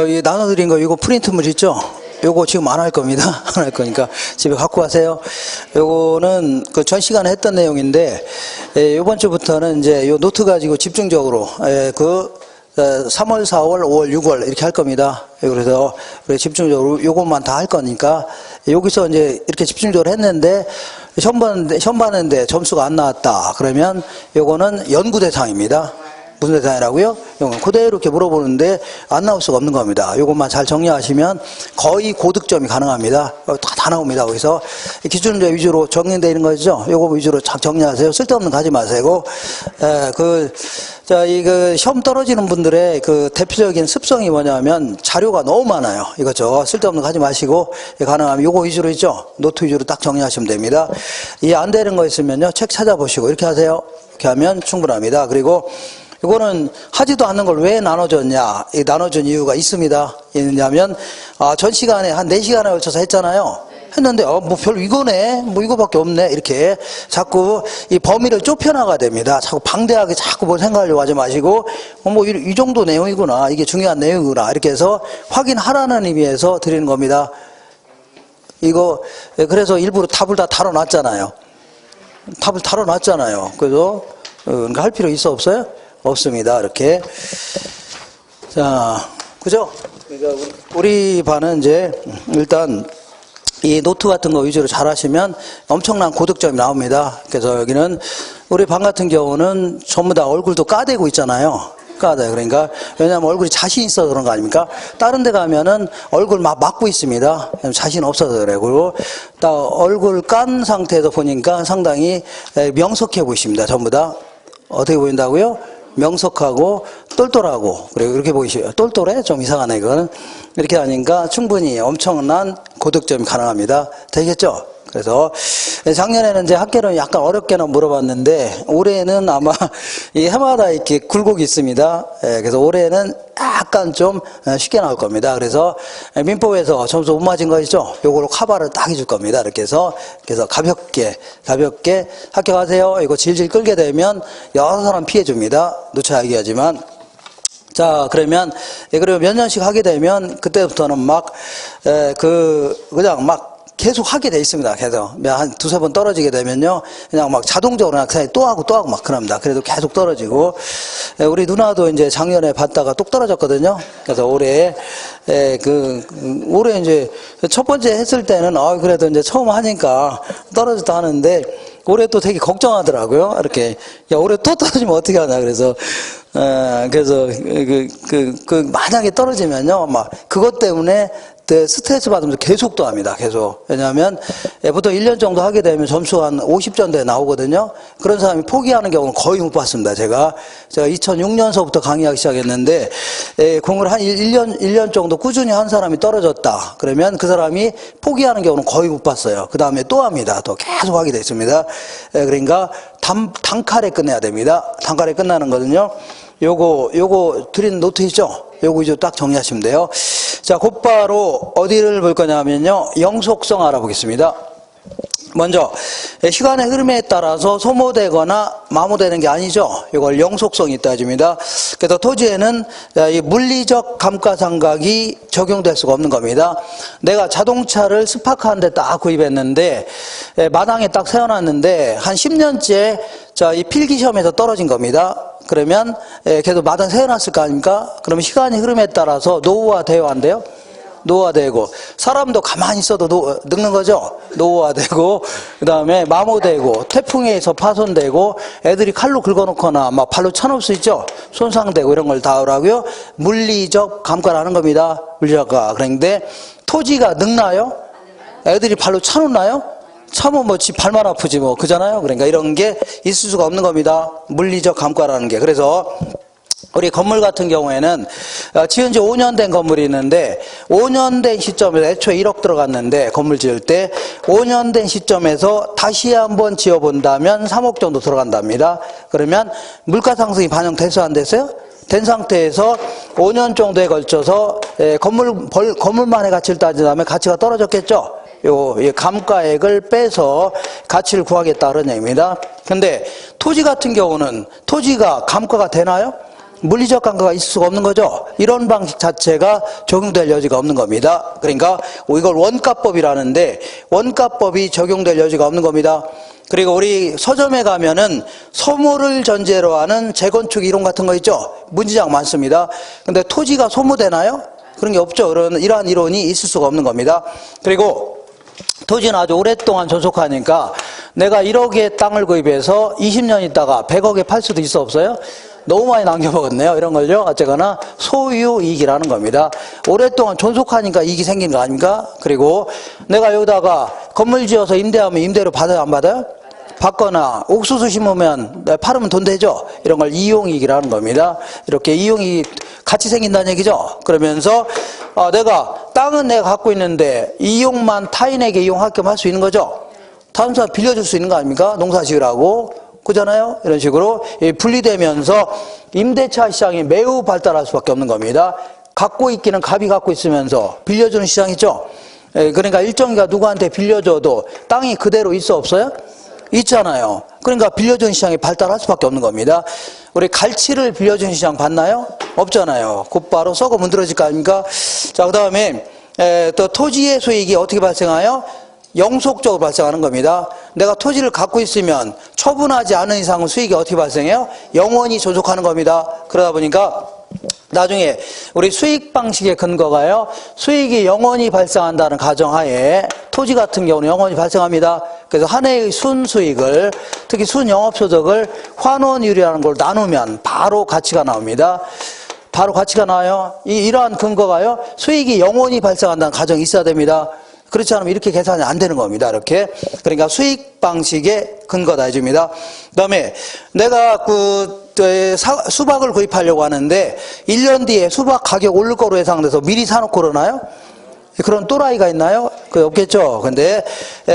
이 나눠드린 거 이거 프린트물 있죠? 요거 지금 안 할 겁니다. 안 할 거니까 집에 갖고 가세요. 요거는 그 전 시간에 했던 내용인데, 요번 주부터는 이제 요 노트 가지고 집중적으로, 3월, 4월, 5월, 6월 이렇게 할 겁니다. 그래서 집중적으로 요것만 다 할 거니까, 여기서 이제 이렇게 집중적으로 했는데, 시험 봤는데 점수가 안 나왔다. 그러면 요거는 연구 대상입니다. 무슨 대상이라고요? 이건 그대로 이렇게 물어보는데 안 나올 수가 없는 겁니다. 이것만 잘 정리하시면 거의 고득점이 가능합니다. 다 나옵니다. 거기서 기출문제 위주로 정리되어 있는 거죠. 이거 위주로 정리하세요. 쓸데없는 거 하지 마세요. 시험 떨어지는 분들의 그 대표적인 습성이 뭐냐면 자료가 너무 많아요. 이거죠. 쓸데없는 거 하지 마시고 가능하면 이거 위주로 있죠. 노트 위주로 딱 정리하시면 됩니다. 이해 안 되는 거 있으면요. 책 찾아보시고 이렇게 하세요. 이렇게 하면 충분합니다. 그리고 이거는 하지도 않는 걸 왜 나눠줬냐? 이 나눠준 이유가 있습니다. 있냐면, 전 시간에 한 4시간에 걸쳐서 했잖아요. 했는데, 별로 이거네? 이거밖에 없네? 이렇게 자꾸 이 범위를 좁혀나가야 됩니다. 자꾸 방대하게 자꾸 뭘 생각하려고 하지 마시고, 이 정도 내용이구나. 이게 중요한 내용이구나. 이렇게 해서 확인하라는 의미에서 드리는 겁니다. 그래서 일부러 답을 다 다뤄놨잖아요. 답을 다뤄놨잖아요. 그래서, 할 필요 있어, 없어요? 없습니다. 이렇게. 자, 그죠? 그러니까 우리 반은 이제 일단 이 노트 같은 거 위주로 잘 하시면 엄청난 고득점이 나옵니다. 그래서 여기는 우리 반 같은 경우는 전부 다 얼굴도 까대고 있잖아요. 까대요. 그러니까 왜냐하면 얼굴이 자신 있어서 그런 거 아닙니까? 다른 데 가면은 얼굴 막 막고 있습니다. 자신 없어서 그래요. 그리고 딱 얼굴 깐 상태에서 보니까 상당히 명석해 보이십니다. 전부 다. 어떻게 보인다고요? 명석하고 똘똘하고, 그리고 이렇게 보이시죠? 똘똘해? 좀 이상하네, 이거는. 이렇게 하니까 충분히 엄청난 고득점이 가능합니다. 되겠죠? 그래서 작년에는 이제 학계는 약간 어렵게는 물어봤는데 올해는 아마 이 해마다 이렇게 굴곡이 있습니다. 그래서 올해는 약간 좀 쉽게 나올 겁니다. 그래서 민법에서 점수 못 맞은 거 있죠? 요거로 커버를 딱 해줄 겁니다. 이렇게 해서 가볍게 합격하세요. 이거 질질 끌게 되면 여러 사람 피해 줍니다. 누차 얘기하지만. 자, 그러면 몇 년씩 하게 되면 그때부터는 그냥 계속 하게 돼 있습니다. 계속. 한 두세 번 떨어지게 되면요. 그냥 자동적으로 그냥 또 하고 막 그럽니다. 그래도 계속 떨어지고. 우리 누나도 이제 작년에 봤다가 똑 떨어졌거든요. 그래서 올해 이제 첫 번째 했을 때는, 그래도 이제 처음 하니까 떨어졌다 하는데, 올해 또 되게 걱정하더라고요. 이렇게. 야, 올해 또 떨어지면 어떻게 하냐. 그래서 만약에 떨어지면요. 그것 때문에 스트레스 받으면서 계속 또 합니다. 계속. 왜냐하면 보통 1년 정도 하게 되면 점수가 한 50점대에 나오거든요. 그런 사람이 포기하는 경우는 거의 못 봤습니다. 제가 2006년서부터 강의하기 시작했는데 공을 한 1년 정도 꾸준히 한 사람이 떨어졌다. 그러면 그 사람이 포기하는 경우는 거의 못 봤어요. 그 다음에 또 합니다. 또 계속 하게 됐습니다. 그러니까 단칼에 끝내야 됩니다. 단칼에 끝나는 거는요. 요거 드린 노트 있죠? 요거 위주로 딱 정리하시면 돼요. 자, 곧바로 어디를 볼 거냐면요. 영속성 알아보겠습니다. 먼저 시간의 흐름에 따라서 소모되거나 마모되는 게 아니죠. 이걸 영속성이 따집니다. 그래서 토지에는 이 물리적 감가상각이 적용될 수가 없는 겁니다. 내가 자동차를 스파크하는데 딱 구입했는데 마당에 딱 세워놨는데 한 10년째 이 필기시험에서 떨어진 겁니다. 그러면 계속 마당 세워놨을 거 아닙니까? 그러면 시간의 흐름에 따라서 노후화되어야 한대요. 노화되고 사람도 가만히 있어도 늙는 거죠. 노화되고 그 다음에 마모되고 태풍에 의해서 파손되고 애들이 칼로 긁어놓거나 발로 쳐놓을 수 있죠. 손상되고 이런 걸 다 하라고요. 물리적 감가라는 겁니다. 물리적 감가. 그런데 토지가 늙나요? 애들이 발로 쳐놓나요? 차면 지 발만 아프지 그잖아요. 그러니까 이런 게 있을 수가 없는 겁니다. 물리적 감가라는 게. 그래서 우리 건물 같은 경우에는 지은 지 5년 된 건물이 있는데 5년 된 시점에서 애초에 1억 들어갔는데 건물 지을 때 5년 된 시점에서 다시 한번 지어본다면 3억 정도 들어간답니다. 그러면 물가 상승이 반영됐어요? 안 됐어요? 된 상태에서 5년 정도에 걸쳐서 건물만의 가치를 따진다면 가치가 떨어졌겠죠? 감가액을 빼서 가치를 구하겠다 그런 얘기입니다. 근데 토지 같은 경우는 토지가 감가가 되나요? 물리적 감가가 있을 수가 없는 거죠. 이런 방식 자체가 적용될 여지가 없는 겁니다. 그러니까 이걸 원가법이라는데 원가법이 적용될 여지가 없는 겁니다. 그리고 우리 서점에 가면은 소모를 전제로 하는 재건축 이론 같은 거 있죠? 문지장 많습니다. 근데 토지가 소모되나요? 그런 게 없죠. 이러한 이론이 있을 수가 없는 겁니다. 그리고 토지는 아주 오랫동안 존속하니까 내가 1억의 땅을 구입해서 20년 있다가 100억에 팔 수도 있어 없어요? 너무 많이 남겨먹었네요. 이런 걸요. 어쨌거나 소유이익이라는 겁니다. 오랫동안 존속하니까 이익이 생기는 거 아닙니까? 그리고 내가 여기다가 건물 지어서 임대하면 임대료 받아요? 안 받아요? 받거나 옥수수 심으면 팔으면 돈 되죠. 이런 걸 이용이익이라는 겁니다. 이렇게 이용이 같이 생긴다는 얘기죠. 그러면서 내가 땅은 내가 갖고 있는데 이용만 타인에게 이용할 겸 할 수 있는 거죠. 다른 사람 빌려줄 수 있는 거 아닙니까? 농사 지으라고. 그잖아요. 이런 식으로 분리되면서 임대차 시장이 매우 발달할 수밖에 없는 겁니다. 갖고 있기는 갑이 갖고 있으면서 빌려주는 시장이죠. 그러니까 일정기가 누구한테 빌려줘도 땅이 그대로 있어 없어요? 있잖아요. 그러니까 빌려주는 시장이 발달할 수밖에 없는 겁니다. 우리 갈치를 빌려주는 시장 봤나요? 없잖아요. 곧바로 썩어 문드러질 거 아닙니까? 자, 그 다음에 또 토지의 수익이 어떻게 발생하여? 영속적으로 발생하는 겁니다. 내가 토지를 갖고 있으면 처분하지 않은 이상은 수익이 어떻게 발생해요? 영원히 존속하는 겁니다. 그러다 보니까 나중에 우리 수익 방식의 근거가요, 수익이 영원히 발생한다는 가정하에 토지 같은 경우는 영원히 발생합니다. 그래서 한 해의 순수익을, 특히 순영업소득을 환원율이라는 걸 나누면 바로 가치가 나옵니다. 바로 가치가 나와요. 이러한 근거가요, 수익이 영원히 발생한다는 가정이 있어야 됩니다. 그렇지 않으면 이렇게 계산이 안 되는 겁니다. 이렇게. 그러니까 수익 방식의 근거다 해줍니다. 그 다음에 내가 수박을 구입하려고 하는데 1년 뒤에 수박 가격 오를 거로 예상돼서 미리 사놓고 그러나요? 그런 또라이가 있나요? 없겠죠. 근데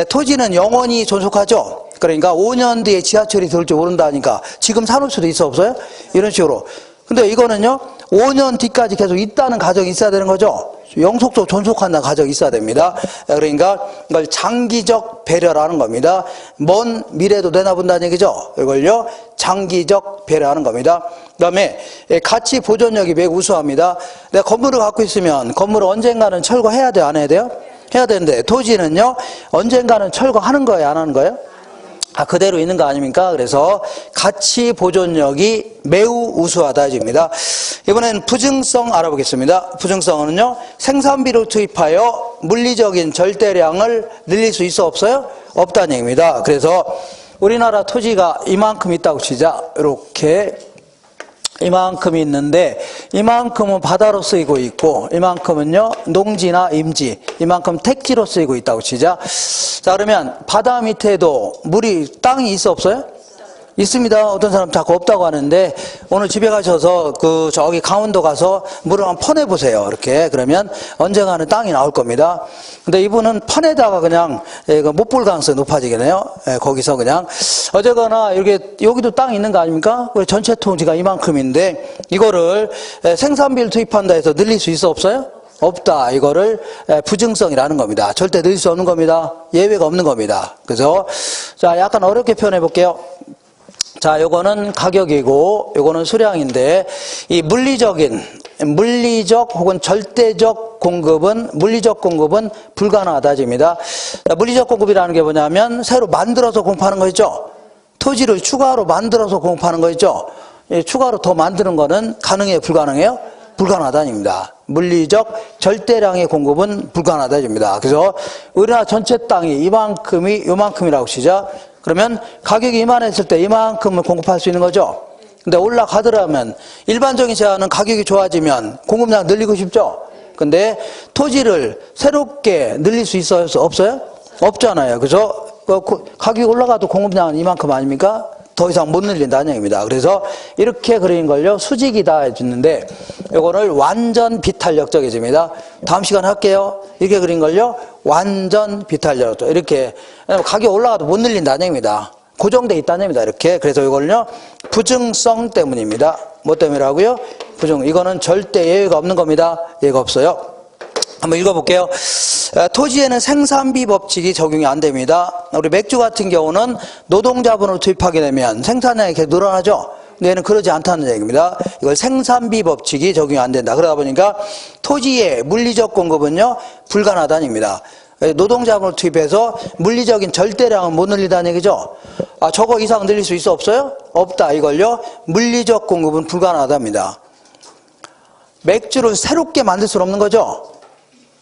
토지는 영원히 존속하죠. 그러니까 5년 뒤에 지하철이 들을지 모른다니까 지금 사놓을 수도 있어 없어요? 이런 식으로. 근데 이거는요, 5년 뒤까지 계속 있다는 가정이 있어야 되는 거죠. 영속적으로 존속한다는 가정이 있어야 됩니다. 그러니까 이걸 장기적 배려라는 겁니다. 먼 미래도 내다본다는 얘기죠. 이걸요, 장기적 배려하는 겁니다. 그 다음에 가치 보존력이 매우 우수합니다. 내가 건물을 갖고 있으면 건물을 언젠가는 철거해야 돼요? 안 해야 돼요? 해야 되는데 토지는요, 언젠가는 철거하는 거예요? 안 하는 거예요? 그대로 있는 거 아닙니까? 그래서 가치 보존력이 매우 우수하다 해줍니다. 이번엔 부증성 알아보겠습니다. 부증성은요, 생산비를 투입하여 물리적인 절대량을 늘릴 수 있어 없어요? 없다는 얘기입니다. 그래서 우리나라 토지가 이만큼 있다고 치자. 이렇게 이만큼이 있는데 이만큼은 바다로 쓰이고 있고 이만큼은요 농지나 임지, 이만큼 택지로 쓰이고 있다고 치자. 자, 그러면 바다 밑에도 땅이 있어 없어요? 있습니다. 어떤 사람 자꾸 없다고 하는데 오늘 집에 가셔서 저기 강원도 가서 물을 한번 퍼내보세요. 이렇게. 그러면 언젠가는 땅이 나올 겁니다. 근데 이분은 퍼내다가 그냥 못 볼 가능성이 높아지겠네요. 거기서 그냥. 어쨌거나 여기도 땅이 있는 거 아닙니까? 우리 전체 토지가 이만큼인데 이거를 생산비를 투입한다 해서 늘릴 수 있어 없어요? 없다. 이거를 부증성이라는 겁니다. 절대 늘릴 수 없는 겁니다. 예외가 없는 겁니다. 그래서 자, 약간 어렵게 표현해 볼게요. 자, 요거는 가격이고 요거는 수량인데 이 물리적 혹은 절대적 공급은 불가능하다 집니다. 물리적 공급이라는 게 뭐냐면 새로 만들어서 공급하는 거 있죠. 토지를 추가로 만들어서 공급하는 거 있죠. 추가로 더 만드는 거는 가능해요, 불가능해요? 불가능하다입니다. 물리적 절대량의 공급은 불가능하다입니다. 그래서 우리나라 전체 땅이 요만큼이라고 치자. 그러면 가격이 이만했을 때 이만큼을 공급할 수 있는 거죠. 근데 올라가더라면 일반적인 제한은 가격이 좋아지면 공급량 늘리고 싶죠. 근데 토지를 새롭게 늘릴 수 있어요? 없어요? 없잖아요. 그래서 가격이 올라가도 공급량은 이만큼 아닙니까? 더 이상 못 늘린다는 얘기입니다. 그래서 이렇게 그린 걸요, 수직이다 해주는데 이거를 완전 비탄력적이집니다. 다음 시간에 할게요. 이렇게 그린 걸요, 완전 비탄력적. 이렇게 가격 올라가도 못 늘린다는 얘기입니다. 고정돼 있다는 얘기입니다. 이렇게. 그래서 이걸요, 부증성 때문입니다. 뭐 때문이라고요? 이거는 절대 예외가 없는 겁니다. 예외가 없어요. 한번 읽어볼게요. 토지에는 생산비 법칙이 적용이 안 됩니다. 우리 맥주 같은 경우는 노동자본을 투입하게 되면 생산량이 계속 늘어나죠. 얘는 그러지 않다는 얘기입니다. 이걸 생산비 법칙이 적용이 안 된다. 그러다 보니까 토지의 물리적 공급은요, 불가능하다는 얘기입니다. 노동자금을 투입해서 물리적인 절대량은 못 늘리다는 얘기죠. 아, 저거 이상 늘릴 수 있어 없어요? 없다. 이걸요, 물리적 공급은 불가능하답니다. 맥주를 새롭게 만들 수는 없는 거죠.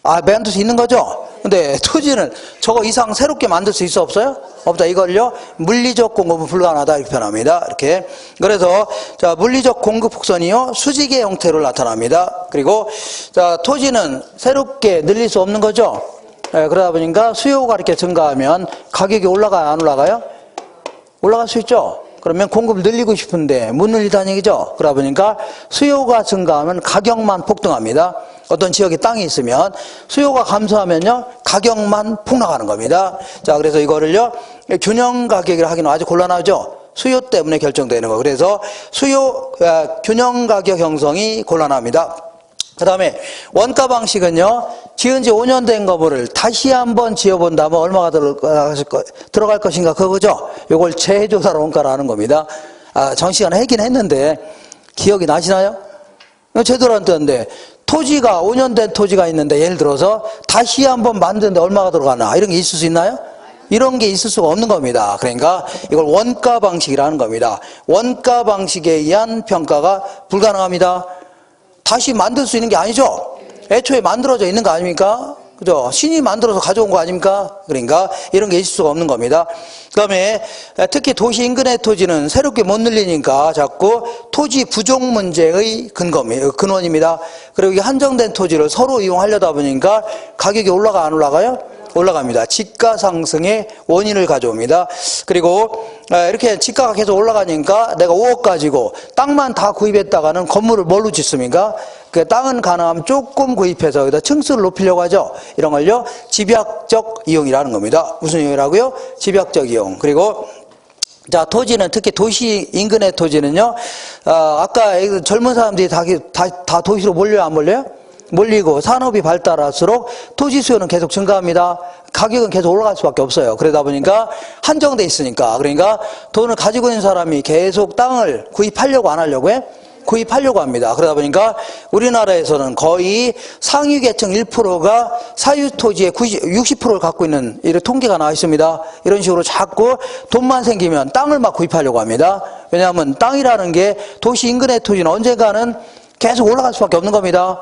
아, 만들 수 있는 거죠. 근데 토지는 저거 이상 새롭게 만들 수 있어 없어요? 없다. 이걸요, 물리적 공급은 불가능하다 이렇게 표현합니다. 이렇게. 그래서 자, 물리적 공급 곡선이요, 수직의 형태로 나타납니다. 그리고 자, 토지는 새롭게 늘릴 수 없는 거죠. 예, 그러다 보니까 수요가 이렇게 증가하면 가격이 올라가요, 안 올라가요? 올라갈 수 있죠. 그러면 공급을 늘리고 싶은데 못 늘리다는 얘기죠. 그러다 보니까 수요가 증가하면 가격만 폭등합니다. 어떤 지역에 땅이 있으면 수요가 감소하면요, 가격만 폭락하는 겁니다. 자, 그래서 이거를요, 균형 가격이라 하기는 아주 곤란하죠. 수요 때문에 결정되는 거. 그래서 수요 균형 가격 형성이 곤란합니다. 그 다음에 원가 방식은요, 지은 지 5년 된 건물을 다시 한번 지어본다면 얼마가 들어갈 것인가 그거죠. 요걸 재조사 원가라는 겁니다. 아, 전 시간에 하긴 했는데 기억이 나시나요? 제대로 안 뜨는데 토지가 5년 된 토지가 있는데 예를 들어서 다시 한번 만드는데 얼마가 들어가나 이런 게 있을 수 있나요? 이런 게 있을 수가 없는 겁니다. 그러니까 이걸 원가 방식이라는 겁니다. 원가 방식에 의한 평가가 불가능합니다. 다시 만들 수 있는 게 아니죠. 애초에 만들어져 있는 거 아닙니까? 그죠? 신이 만들어서 가져온 거 아닙니까? 그러니까 이런 게 있을 수가 없는 겁니다. 그 다음에 특히 도시 인근의 토지는 새롭게 못 늘리니까 자꾸 토지 부족 문제의 근원입니다. 그리고 이 한정된 토지를 서로 이용하려다 보니까 가격이 올라가 안 올라가요? 올라갑니다. 지가 상승의 원인을 가져옵니다. 그리고 이렇게 지가가 계속 올라가니까 내가 5억 가지고 땅만 다 구입했다가는 건물을 뭘로 짓습니까? 그 땅은 가능하면 조금 구입해서 여기다 층수를 높이려고 하죠. 이런 걸요, 집약적 이용이라는 겁니다. 무슨 이용이라고요? 집약적 이용. 그리고 자, 토지는 특히 도시 인근의 토지는요, 아까 젊은 사람들이 다 도시로 몰려요, 안 몰려요? 몰리고 산업이 발달할수록 토지 수요는 계속 증가합니다. 가격은 계속 올라갈 수밖에 없어요. 그러다 보니까 한정돼 있으니까. 그러니까 돈을 가지고 있는 사람이 계속 땅을 구입하려고 안 하려고 해? 구입하려고 합니다. 그러다 보니까 우리나라에서는 거의 상위 계층 1%가 사유 토지의 60%를 갖고 있는 이런 통계가 나와 있습니다. 이런 식으로 자꾸 돈만 생기면 땅을 막 구입하려고 합니다. 왜냐하면 땅이라는 게 도시 인근의 토지는 언젠가는 계속 올라갈 수밖에 없는 겁니다.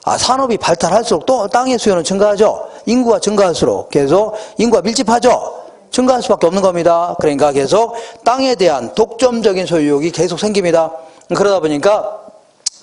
아, 산업이 발달할수록 또 땅의 수요는 증가하죠. 인구가 증가할수록 계속 인구가 밀집하죠. 증가할 수밖에 없는 겁니다. 그러니까 계속 땅에 대한 독점적인 소유욕이 계속 생깁니다. 그러다 보니까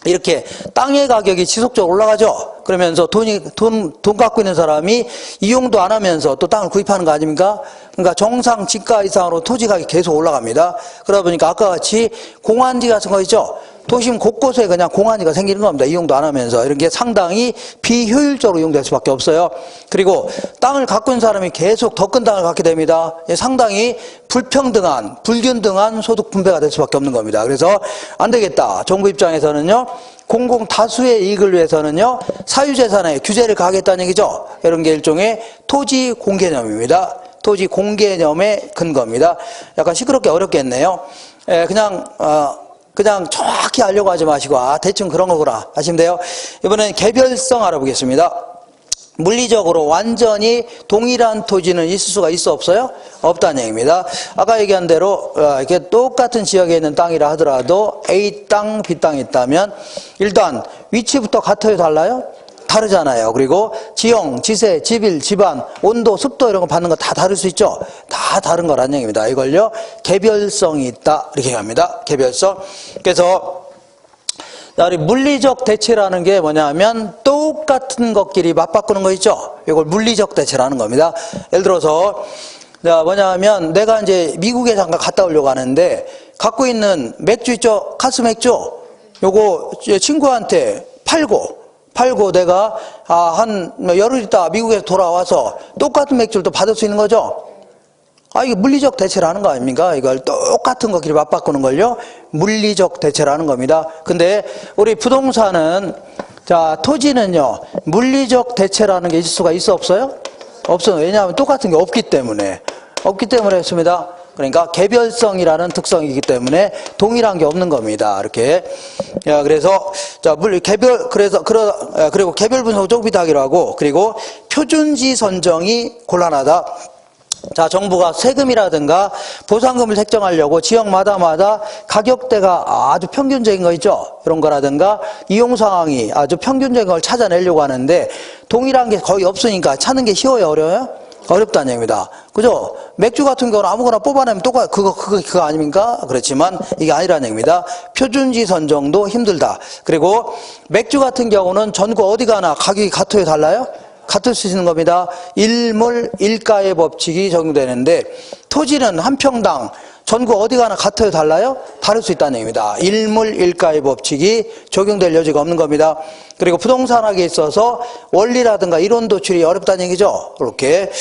이렇게 땅의 가격이 지속적으로 올라가죠. 그러면서 돈 갖고 있는 사람이 이용도 안 하면서 또 땅을 구입하는 거 아닙니까? 그러니까 정상 지가 이상으로 토지 가격이 계속 올라갑니다. 그러다 보니까 아까 같이 공안지 같은 거 있죠. 도심 곳곳에 그냥 공안지가 생기는 겁니다. 이용도 안 하면서. 이런 게 상당히 비효율적으로 이용될 수밖에 없어요. 그리고 땅을 갖고 있는 사람이 계속 더 큰 땅을 갖게 됩니다. 상당히 불균등한 소득 분배가 될 수밖에 없는 겁니다. 그래서 안 되겠다. 정부 입장에서는요, 공공 다수의 이익을 위해서는요, 사유재산에 규제를 가하겠다는 얘기죠. 이런 게 일종의 토지 공개념입니다. 토지 공개념의 근거입니다. 약간 시끄럽게 어렵겠네요. 그냥 정확히 알려고 하지 마시고, 아, 대충 그런 거구나 하시면 돼요. 이번엔 개별성 알아보겠습니다. 물리적으로 완전히 동일한 토지는 있을 수가 있어 없어요? 없다는 얘기입니다. 아까 얘기한 대로 이렇게 똑같은 지역에 있는 땅이라 하더라도 A 땅, B 땅이 있다면 일단 위치부터 같아요, 달라요? 다르잖아요. 그리고 지형, 지세, 지빌, 집안, 온도, 습도 이런 거 받는 거 다 다를 수 있죠. 다 다른 거라는 얘기입니다. 이걸요, 개별성이 있다 이렇게 얘기합니다. 개별성. 그래서 우리 물리적 대체라는 게 뭐냐면 똑같은 것끼리 맞바꾸는 거 있죠. 이걸 물리적 대체라는 겁니다. 예를 들어서 뭐냐면 내가 이제 미국에 잠깐 갔다 오려고 하는데 갖고 있는 맥주 있죠, 카스 맥주. 요거 친구한테 팔고 내가 한 열흘 있다 미국에서 돌아와서 똑같은 맥주를 또 받을 수 있는 거죠. 이게 물리적 대체라는 거 아닙니까? 이걸 똑같은 것끼리 맞바꾸는 걸요, 물리적 대체라는 겁니다. 근데 우리 부동산은, 자, 토지는요, 물리적 대체라는 게 있을 수가 있어 없어요? 없어요. 왜냐하면 똑같은 게 없기 때문에 했습니다. 그러니까 개별성이라는 특성이기 때문에 동일한 게 없는 겁니다. 이렇게. 그래서 자, 그리고 개별 분석 좁히다기로 하고, 그리고 표준지 선정이 곤란하다. 자, 정부가 세금이라든가 보상금을 책정하려고 지역마다 가격대가 아주 평균적인 거 있죠? 이런 거라든가 이용 상황이 아주 평균적인 걸 찾아내려고 하는데 동일한 게 거의 없으니까 찾는 게 쉬워요, 어려워요? 어렵다는 얘기입니다. 그죠? 맥주 같은 경우는 아무거나 뽑아내면 똑같, 그거 아닙니까? 그렇지만 이게 아니라는 얘기입니다. 표준지 선정도 힘들다. 그리고 맥주 같은 경우는 전국 어디 가나 가격이 같아요, 달라요? 같을 수 있는 겁니다. 일물 일가의 법칙이 적용되는데 토지는 한 평당 전국 어디 가나 같아요, 달라요? 다를 수 있다는 얘기입니다. 일물 일가의 법칙이 적용될 여지가 없는 겁니다. 그리고 부동산학에 있어서 원리라든가 이론 도출이 어렵다는 얘기죠. 이렇게.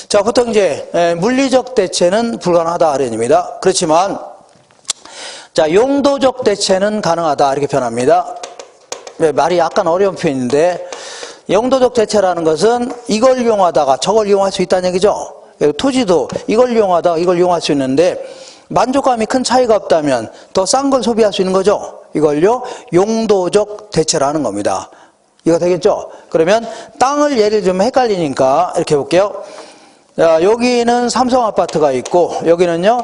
자, 보통 이제 물리적 대체는 불가능하다 이런 얘기입니다. 그렇지만 자, 용도적 대체는 가능하다 이렇게 표현합니다. 말이 약간 어려운 표현인데 용도적 대체라는 것은 이걸 이용하다가 저걸 이용할 수 있다는 얘기죠. 토지도 이걸 이용하다가 이걸 이용할 수 있는데 만족감이 큰 차이가 없다면 더 싼 걸 소비할 수 있는 거죠. 이걸요 용도적 대체라는 겁니다. 이거 되겠죠? 그러면 땅을 예를 들면 헷갈리니까 이렇게 볼게요. 자, 여기는 삼성 아파트가 있고 여기는요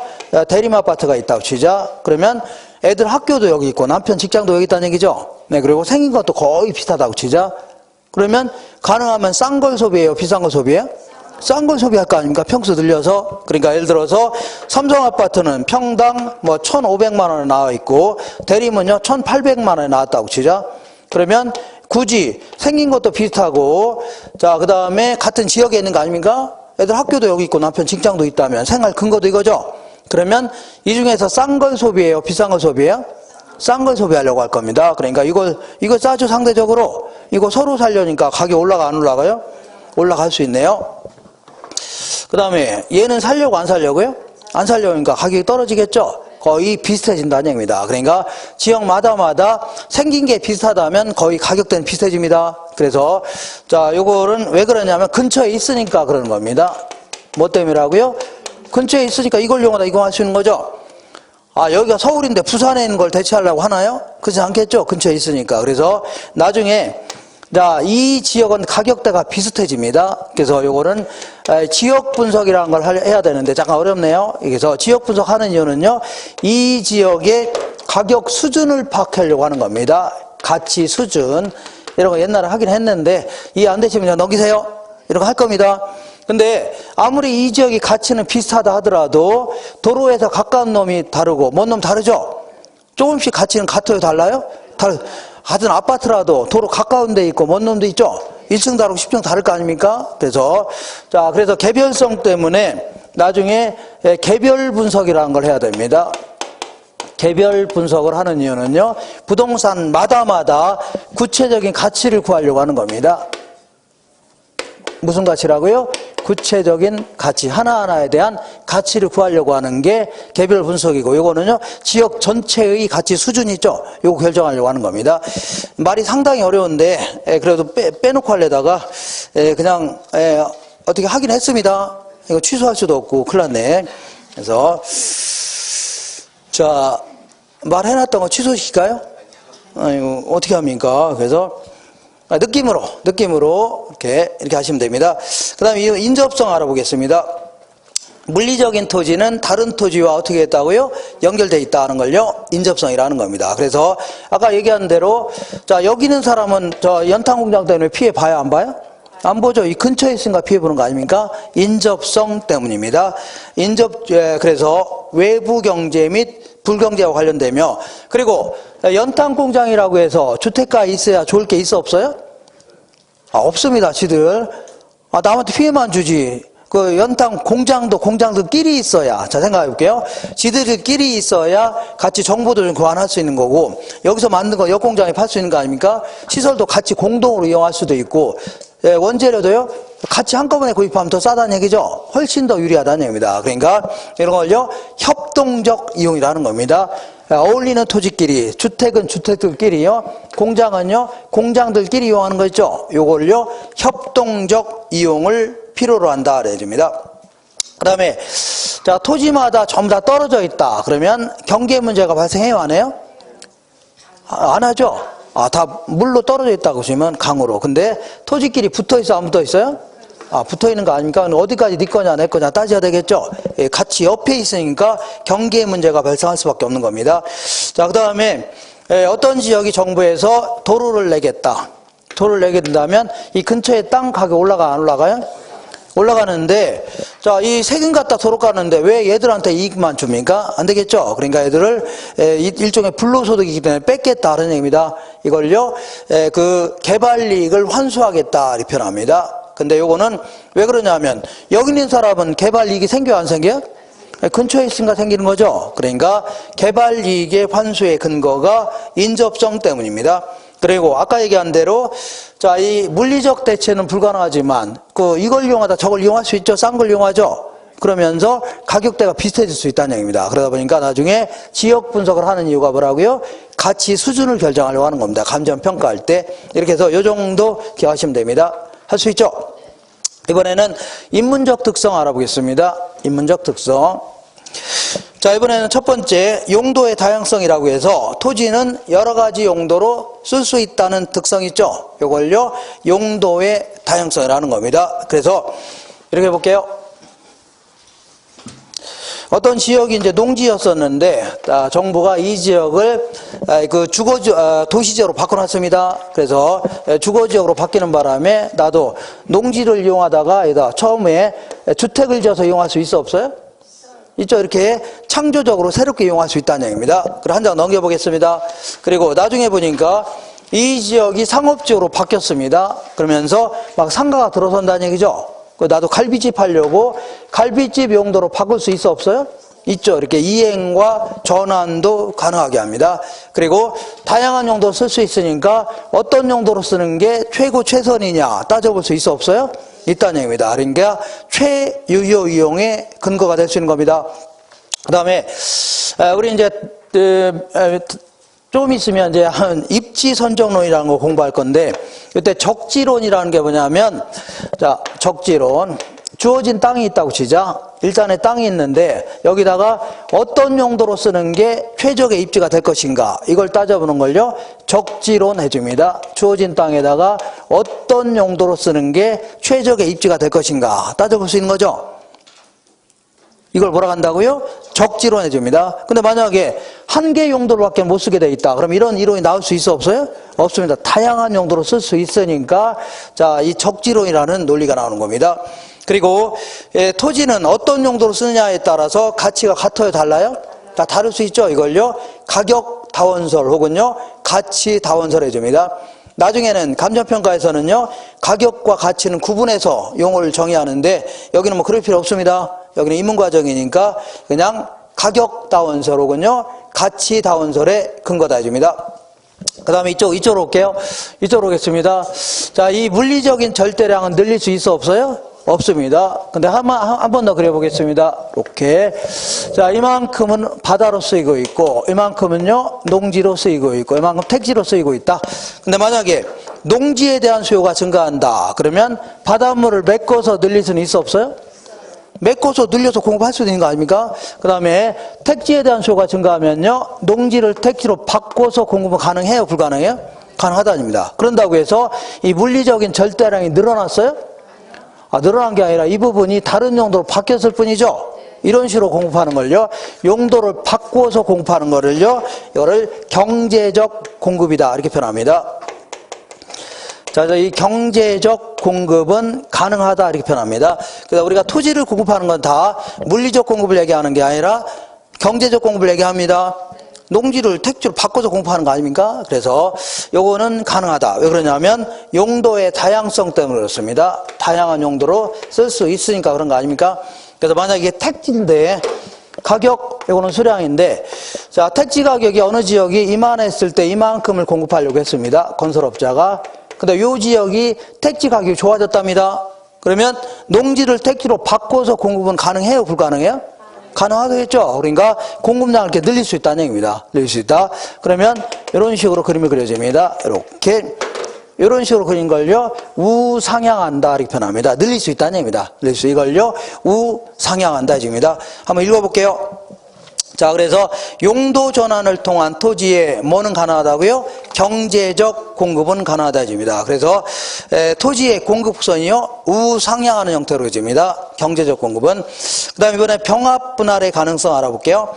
대림 아파트가 있다고 치자. 그러면 애들 학교도 여기 있고 남편 직장도 여기 있다는 얘기죠. 네, 그리고 생긴 것도 거의 비슷하다고 치자. 그러면 가능하면 싼 걸 소비해요? 비싼 걸 소비해요? 싼 걸 소비할 거 아닙니까? 평수 늘려서. 그러니까 예를 들어서 삼성 아파트는 평당 1,500만 원에 나와 있고 대림은요 1,800만 원에 나왔다고 치자. 그러면 굳이 생긴 것도 비슷하고 자, 그다음에 같은 지역에 있는 거 아닙니까? 애들 학교도 여기 있고 남편 직장도 있다면 생활 근거도 이거죠. 그러면 이 중에서 싼 걸 소비해요? 비싼 걸 소비해요? 싼 걸 소비하려고 할 겁니다. 그러니까 이거 싸죠, 상대적으로. 이거 서로 살려니까 가격 올라가, 안 올라가요? 올라갈 수 있네요. 그 다음에 얘는 살려고 안 살려고요? 안 살려니까 가격이 떨어지겠죠? 거의 비슷해진다는 얘기입니다. 그러니까 지역마다 생긴 게 비슷하다면 거의 가격대는 비슷해집니다. 그래서 자, 요거는 왜 그러냐면 근처에 있으니까 그러는 겁니다. 뭐 때문이라고요? 근처에 있으니까 이걸 이용하다 이거 할 수 있는 거죠. 아, 여기가 서울인데 부산에 있는 걸 대체하려고 하나요? 그렇지 않겠죠? 근처에 있으니까. 그래서 나중에 자, 이 지역은 가격대가 비슷해집니다. 그래서 요거는 지역 분석이라는 걸 해야 되는데 잠깐 어렵네요. 그래서 지역 분석하는 이유는요, 이 지역의 가격 수준을 파악하려고 하는 겁니다. 가치 수준. 이런 거 옛날에 하긴 했는데 이해 안 되시면 그냥 넘기세요. 이런 거 할 겁니다. 근데 아무리 이 지역이 가치는 비슷하다 하더라도 도로에서 가까운 놈이 다르고 먼 놈 다르죠? 조금씩 가치는 같아요, 달라요? 같은 아파트라도 도로 가까운 데 있고 먼 놈도 있죠? 1층 다르고 10층 다를 거 아닙니까? 그래서 개별성 때문에 나중에 개별 분석이라는 걸 해야 됩니다. 개별 분석을 하는 이유는요, 부동산마다 구체적인 가치를 구하려고 하는 겁니다. 무슨 가치라고요? 구체적인 가치, 하나하나에 대한 가치를 구하려고 하는 게 개별 분석이고, 요거는요 지역 전체의 가치 수준 있죠? 요거 결정하려고 하는 겁니다. 말이 상당히 어려운데 그래도 빼놓고 하려다가 그냥 어떻게 하긴 했습니다. 이거 취소할 수도 없고 큰일 났네. 그래서 자, 말해놨던 거 취소시킬까요? 아이고, 어떻게 합니까? 그래서 느낌으로 이렇게 하시면 됩니다. 그 다음에 인접성 알아보겠습니다. 물리적인 토지는 다른 토지와 어떻게 했다고요? 연결되어 있다는 걸요, 인접성이라는 겁니다. 그래서 아까 얘기한 대로 자, 여기 있는 사람은 저 연탄공장 때문에 피해 봐요, 안 봐요? 안 보죠. 이 근처에 있으니까 피해 보는 거 아닙니까? 인접성 때문입니다. 그래서 외부 경제 및 불경제와 관련되며, 그리고 연탄공장이라고 해서 주택가에 있어야 좋을 게 있어, 없어요? 없습니다, 지들. 남한테 피해만 주지. 그 연탄 공장들끼리 있어야, 자, 생각해 볼게요. 지들끼리 있어야 같이 정보들을 교환할 수 있는 거고, 여기서 만든 거 역공장에 팔 수 있는 거 아닙니까? 시설도 같이 공동으로 이용할 수도 있고, 원재료도요, 같이 한꺼번에 구입하면 더 싸다는 얘기죠. 훨씬 더 유리하다는 얘기입니다. 그러니까 이런 걸요, 협동적 이용이라는 겁니다. 어울리는 토지끼리, 주택은 주택들끼리요, 공장은요, 공장들끼리 이용하는 거 있죠. 요걸요, 협동적 이용을 필요로 한다 그래줍니다. 그다음에 자, 토지마다 전부 다 떨어져 있다. 그러면 경계 문제가 발생해요, 안 해요? 안 하죠. 다 물로 떨어져 있다고 보시면 강으로. 근데 토지끼리 붙어 있어, 안 붙어 있어요? 붙어 있는 거 아닙니까? 어디까지 네 거냐, 내 거냐 따져야 되겠죠? 예, 같이 옆에 있으니까 경계 문제가 발생할 수밖에 없는 겁니다. 자, 그다음에 어떤 지역이 정부에서 도로를 내겠다. 도로를 내게 된다면 이 근처에 땅 가격 올라가, 안 올라가요? 올라가는데, 자, 이 세금 갖다 도로 가는데 왜 얘들한테 이익만 줍니까? 안 되겠죠? 그러니까 얘들을 일종의 불로소득이기 때문에 뺏겠다 하는 얘기입니다. 이걸요, 그 개발 이익을 환수하겠다 이렇게 표현합니다. 근데 요거는 왜 그러냐면 여기 있는 사람은 개발 이익이 생겨요, 안 생겨요? 근처에 있으니까 생기는 거죠. 그러니까 개발 이익의 환수의 근거가 인접성 때문입니다. 그리고 아까 얘기한 대로 자, 이 물리적 대체는 불가능하지만 이걸 이용하다 저걸 이용할 수 있죠. 싼 걸 이용하죠. 그러면서 가격대가 비슷해질 수 있다는 얘기입니다. 그러다 보니까 나중에 지역 분석을 하는 이유가 뭐라고요? 가치 수준을 결정하려고 하는 겁니다. 감정 평가할 때. 이렇게 해서 이 정도 기억하시면 됩니다. 할 수 있죠? 이번에는 인문적 특성 알아보겠습니다. 인문적 특성. 자, 이번에는 첫 번째 용도의 다양성이라고 해서 토지는 여러 가지 용도로 쓸 수 있다는 특성이 있죠. 이걸요 용도의 다양성이라는 겁니다. 그래서 이렇게 볼게요. 어떤 지역이 이제 농지였었는데 정부가 이 지역을 도시지역으로 바꿔놨습니다. 그래서 주거지역으로 바뀌는 바람에 나도 농지를 이용하다가 처음에 주택을 지어서 이용할 수 있어, 없어요? 있죠. 이렇게 창조적으로 새롭게 이용할 수 있다는 얘기입니다. 그럼 한 장 넘겨보겠습니다. 그리고 나중에 보니까 이 지역이 상업지역으로 바뀌었습니다. 그러면서 막 상가가 들어선다는 얘기죠. 나도 갈비집 하려고 갈비집 용도로 바꿀 수 있어, 없어요? 있죠. 이렇게 이행과 전환도 가능하게 합니다. 그리고 다양한 용도로 쓸 수 있으니까 어떤 용도로 쓰는 게 최고 최선이냐 따져볼 수 있어, 없어요? 있다는 얘기입니다. 그러니까 최유효 이용의 근거가 될 수 있는 겁니다. 그 다음에 우리 이제 좀 있으면 이제 입지 선정론이라는 거 공부할 건데, 이때 적지론이라는 게 뭐냐면, 자, 적지론. 주어진 땅이 있다고 치자. 일단에 땅이 있는데 여기다가 어떤 용도로 쓰는 게 최적의 입지가 될 것인가, 이걸 따져보는 걸요 적지론 해줍니다. 주어진 땅에다가 어떤 용도로 쓰는 게 최적의 입지가 될 것인가 따져볼 수 있는 거죠. 이걸 뭐라고 한다고요? 적지론 해줍니다. 근데 만약에 한 개 용도로밖에 못 쓰게 돼 있다. 그럼 이런 이론이 나올 수 있어, 없어요? 없습니다. 다양한 용도로 쓸 수 있으니까 자, 이 적지론이라는 논리가 나오는 겁니다. 그리고 토지는 어떤 용도로 쓰느냐에 따라서 가치가 같아요, 달라요? 다 다를 수 있죠. 이걸요 가격 다원설 혹은요 가치 다원설 해줍니다. 나중에는 감정평가에서는요 가격과 가치는 구분해서 용어를 정의하는데 여기는 뭐 그럴 필요 없습니다. 여기는 인문과정이니까 그냥 가격 다원설 혹은요 가치 다원설의 근거다 해줍니다. 그 다음에 이쪽으로 올게요. 이쪽으로 오겠습니다. 자, 이 물리적인 절대량은 늘릴 수 있어, 없어요? 없습니다. 근데 한 번 더 그려보겠습니다. 이렇게. 자, 이만큼은 바다로 쓰이고 있고, 이만큼은요, 농지로 쓰이고 있고, 이만큼 택지로 쓰이고 있다. 근데 만약에 농지에 대한 수요가 증가한다. 그러면 바닷물을 메꿔서 늘릴 수는 있어, 없어요? 메꿔서 늘려서 공급할 수 있는 거 아닙니까? 그 다음에 택지에 대한 수요가 증가하면요, 농지를 택지로 바꿔서 공급은 가능해요, 불가능해요? 가능하다입니다. 그런다고 해서 이 물리적인 절대량이 늘어났어요? 늘어난 게 아니라 이 부분이 다른 용도로 바뀌었을 뿐이죠. 이런 식으로 공급하는 걸요 용도를 바꾸어서 공급하는 거를요 이거를 경제적 공급이다 이렇게 표현합니다. 자, 이 경제적 공급은 가능하다 이렇게 표현합니다. 그래서 우리가 토지를 공급하는 건 다 물리적 공급을 얘기하는 게 아니라 경제적 공급을 얘기합니다. 농지를 택지로 바꿔서 공급하는 거 아닙니까? 그래서 요거는 가능하다. 왜 그러냐면 용도의 다양성 때문에 그렇습니다. 다양한 용도로 쓸 수 있으니까 그런 거 아닙니까? 그래서 만약에 이게 택지인데 가격, 요거는 수량인데, 자, 택지 가격이 어느 지역이 이만했을 때 이만큼을 공급하려고 했습니다. 건설업자가. 근데 요 지역이 택지 가격이 좋아졌답니다. 그러면 농지를 택지로 바꿔서 공급은 가능해요, 불가능해요? 가능하겠죠. 그러니까 공급량을 이렇게 늘릴 수 있다는 얘기입니다. 늘릴 수 있다. 그러면 이런 식으로 그림이 그려집니다. 이렇게. 이런 식으로 그린 걸요, 우상향한다 이렇게 표현합니다. 늘릴 수 있다는 얘기입니다. 늘릴 수, 이걸요 우상향한다 얘기입니다. 한번 읽어볼게요. 자, 그래서 용도 전환을 통한 토지의 뭐는 가능하다고요? 경제적 공급은 가능하다 얘기입니다. 그래서 토지의 공급선이요 우상향하는 형태로 그려집니다. 경제적 공급은. 그 다음에 이번에 병합 분할의 가능성 알아볼게요.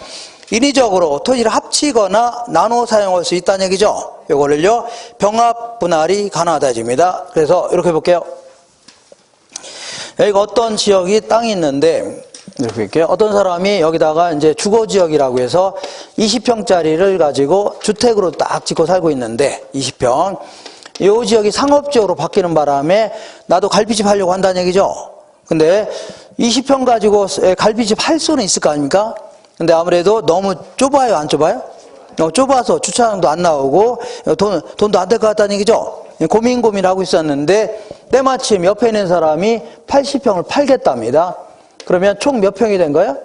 인위적으로 토지를 합치거나 나눠 사용할 수 있다는 얘기죠. 이거를요 병합 분할이 가능하다 얘기입니다. 그래서 이렇게 볼게요. 여기가 어떤 지역이 땅이 있는데, 이렇게 볼게요. 어떤 사람이 여기다가 이제 주거지역이라고 해서 20평짜리를 가지고 주택으로 딱 짓고 살고 있는데, 20평. 이 지역이 상업지역으로 바뀌는 바람에 나도 갈비집 하려고 한다는 얘기죠. 근데 20평 가지고 갈비집 할 수는 있을 거 아닙니까? 근데 아무래도 너무 좁아요, 안 좁아요? 좁아서 주차장도 안 나오고 돈도 안 될 것 같다는 얘기죠. 고민하고 있었는데 때마침 옆에 있는 사람이 80평을 팔겠답니다. 그러면 총 몇 평이 된 거예요?